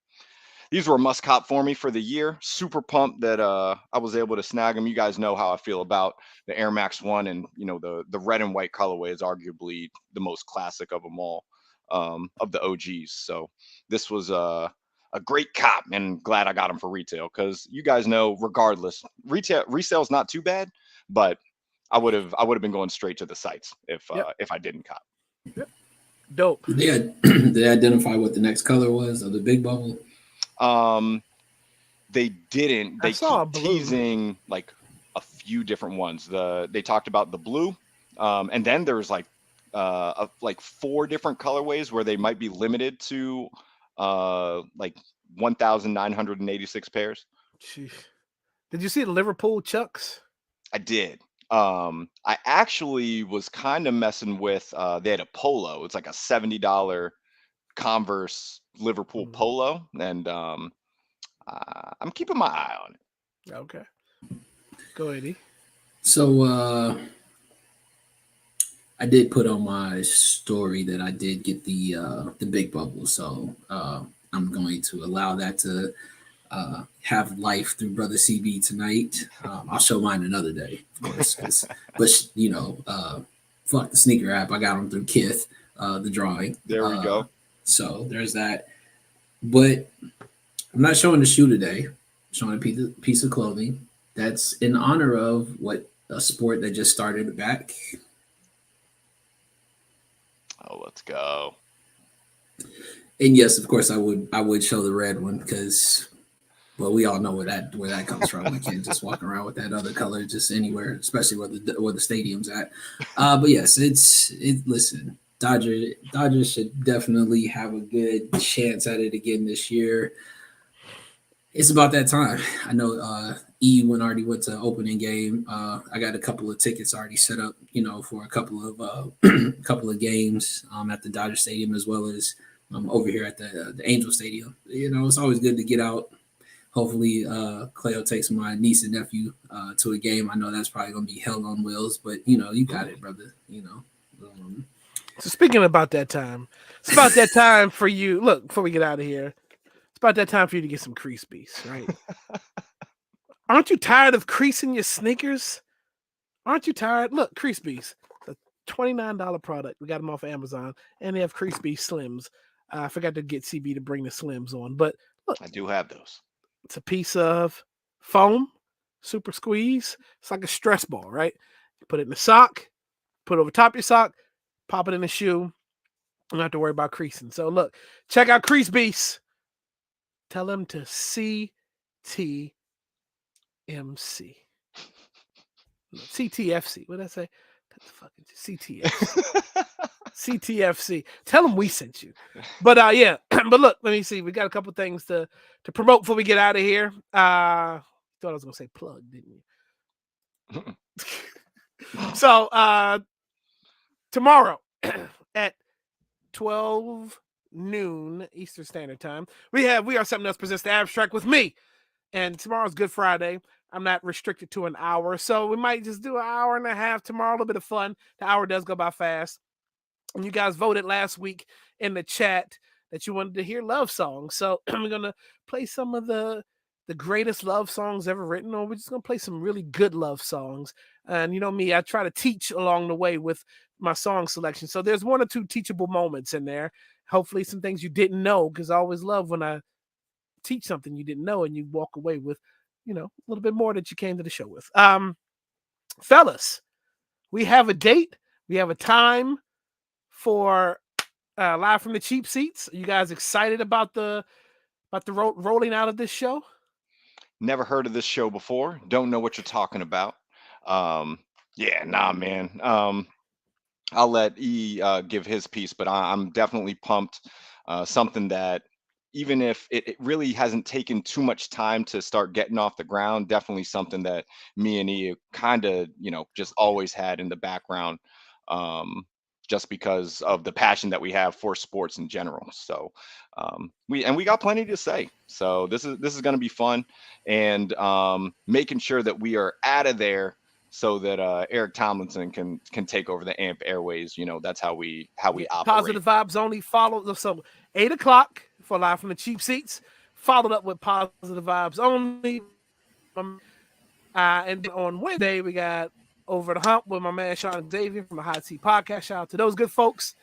these were a must cop for me for the year. Super pumped that I was able to snag them. You guys know how I feel about the Air Max 1, and the red and white colorway is arguably the most classic of them all, of the OGs. So this was a great cop, and glad I got them for retail, because you guys know, regardless, resale's not too bad, but I would have been going straight to the sites if I didn't cop. Yep. Dope. Did they identify what the next color was of the big bubble? They didn't. They saw keep a blue. teasing like a few different ones. They talked about the blue, and then there's like 4 different colorways where they might be limited to like 1,986 pairs. Jeez. Did you see the Liverpool Chucks? I did. I actually was kind of messing with. They had a polo. It's like a $70 Converse Liverpool polo, and I'm keeping my eye on it. Okay. Go ahead, E. So I did put on my story that I did get the big bubble. So I'm going to allow that to have life through Brother CB tonight. I'll show mine another day, of course. But fuck the sneaker app. I got them through Kith, the drawing. There we go. So there's that. But I'm not showing the shoe today. I'm showing a piece of clothing that's in honor of a sport that just started back. Oh, let's go. And yes, of course, I would show the red one because But we all know where that comes from. I can't just walk around with that other color just anywhere, especially where the stadium's at. But yes, listen, Dodgers should definitely have a good chance at it again this year. It's about that time. I know already went to opening game. I got a couple of tickets already set up, for a couple of games at the Dodger Stadium, as well as over here at the Angel Stadium. It's always good to get out. Hopefully, Cleo takes my niece and nephew to a game. I know that's probably going to be hell on wheels, but you got it, brother. So speaking about that time, it's about that time for you. Look, before we get out of here, it's about that time for you to get some crease beats, right? Aren't you tired of creasing your sneakers? Aren't you tired? Look, crease beats, a $29 product. We got them off of Amazon, and they have crease beat slims. I forgot to get CB to bring the slims on, but look, I do have those. it's a piece of foam, super squeeze. It's like a stress ball, right? You put it in the sock, put it over top of your sock, pop it in the shoe. You don't have to worry about creasing. So look, check out Crease Beast. Tell them to CTMC. CTFC. What did I say? That's fucking CTFC. CTFC. Tell them we sent you. But yeah. But look, let me see. We got a couple things to promote before we get out of here. Thought I was gonna say plug, didn't you? So tomorrow at 12 noon Eastern Standard Time, We Are Something Else presents The Abstract with me. And tomorrow's Good Friday. I'm not restricted to an hour, so we might just do an hour and a half tomorrow. A little bit of fun. The hour does go by fast. And you guys voted last week in the chat that you wanted to hear love songs. So I'm gonna play some of the greatest love songs ever written, or we're just gonna play some really good love songs. And you know me, I try to teach along the way with my song selection. So there's one or two teachable moments in there. Hopefully some things you didn't know, because I always love when I teach something you didn't know and you walk away with, a little bit more that you came to the show with. Fellas, we have a date. We have a time for Live from the Cheap Seats. Are you guys excited about the rolling out of this show? Never heard of this show before. Don't know what you're talking about. Yeah, nah, man. I'll let E give his piece, but I'm definitely pumped. Something that, even if it really hasn't taken too much time to start getting off the ground, definitely something that me and E kind of, just always had in the background, just because of the passion that we have for sports in general. So we got plenty to say. So this is going to be fun, and making sure that we are out of there so that Eric Tomlinson can take over the AMP airways. That's how we operate. Positive Vibes Only followed. So 8:00 for Live from the Cheap Seats, followed up with Positive Vibes Only. And then on Wednesday, we got Over the Hump with my man Sean Xavier from the Hot Seat Podcast. Shout out to those good folks.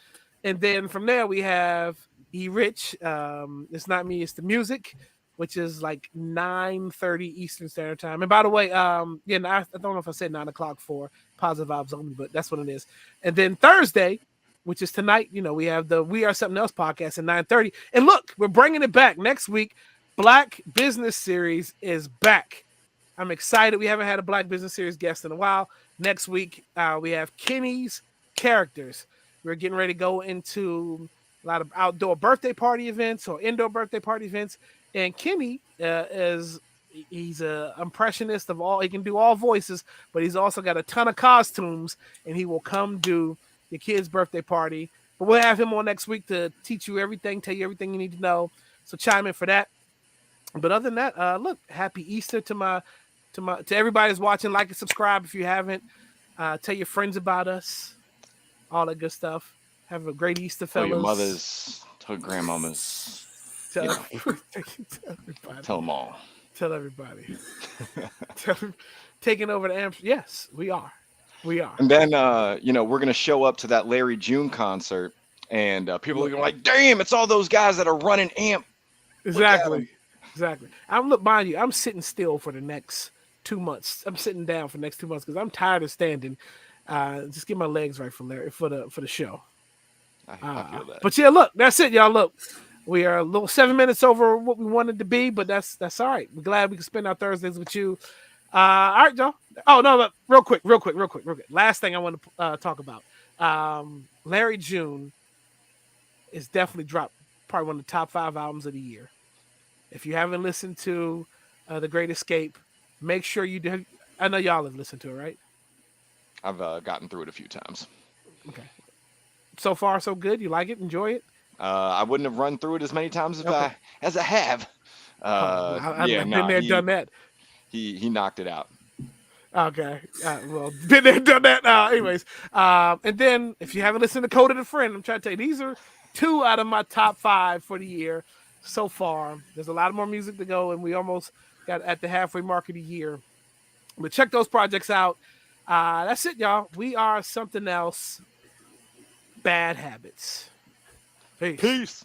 And then from there, we have E Rich. It's Not Me, It's the Music, which is like 9:30 Eastern Standard Time. And by the way, I don't know if I said 9:00 for Positive Vibes Only, but that's what it is. And then Thursday, which is tonight, we have the We Are Something Else podcast at 9:30. And look, we're bringing it back next week. Black Business Series is back. I'm excited. We haven't had a Black Business Series guest in a while. Next week, we have Kenny's Characters. We're getting ready to go into a lot of outdoor birthday party events or indoor birthday party events. And Kenny he's an impressionist of all. He can do all voices, but he's also got a ton of costumes, and he will come do your kid's birthday party. But we'll have him on next week to teach you everything, tell you everything you need to know. So chime in for that. But other than that, look, happy Easter to everybody that's watching. Like and subscribe if you haven't. Tell your friends about us. All that good stuff. Have a great Easter, fellas. Tell your mothers, tell your grandmamas. Tell everybody. Tell them all. Tell everybody. Taking over the AMP. Yes, we are. We are. And then, we're going to show up to that Larry June concert, and people are going to be like, damn, it's all those guys that are running AMP. Exactly. Mind you, I'm sitting still for the next 2 months. I'm sitting down for the next 2 months because I'm tired of standing. Just get my legs right for Larry for the show. I feel that. But yeah, look, that's it, y'all. Look, We are a little 7 minutes over what we wanted to be, but that's all right. We're glad we can spend our Thursdays with you. All right, Joe. Oh no, real quick. Last thing I want to talk about. Larry June is definitely dropped probably one of the top 5 albums of the year. If you haven't listened to The Great Escape, make sure you do. I know y'all have listened to it, right? I've gotten through it a few times. Okay. So far, so good. You like it? Enjoy it? I wouldn't have run through it as many times as I have. I've been there, done that. He knocked it out. Okay. Well, been there, done that. Anyways, and then if you haven't listened to Code of the Friend, I'm trying to tell you, these are 2 out of my top 5 for the year so far. There's a lot more music to go, and we almost got at the halfway mark of the year. But check those projects out. That's it, y'all. We are something else. Bad habits. Peace.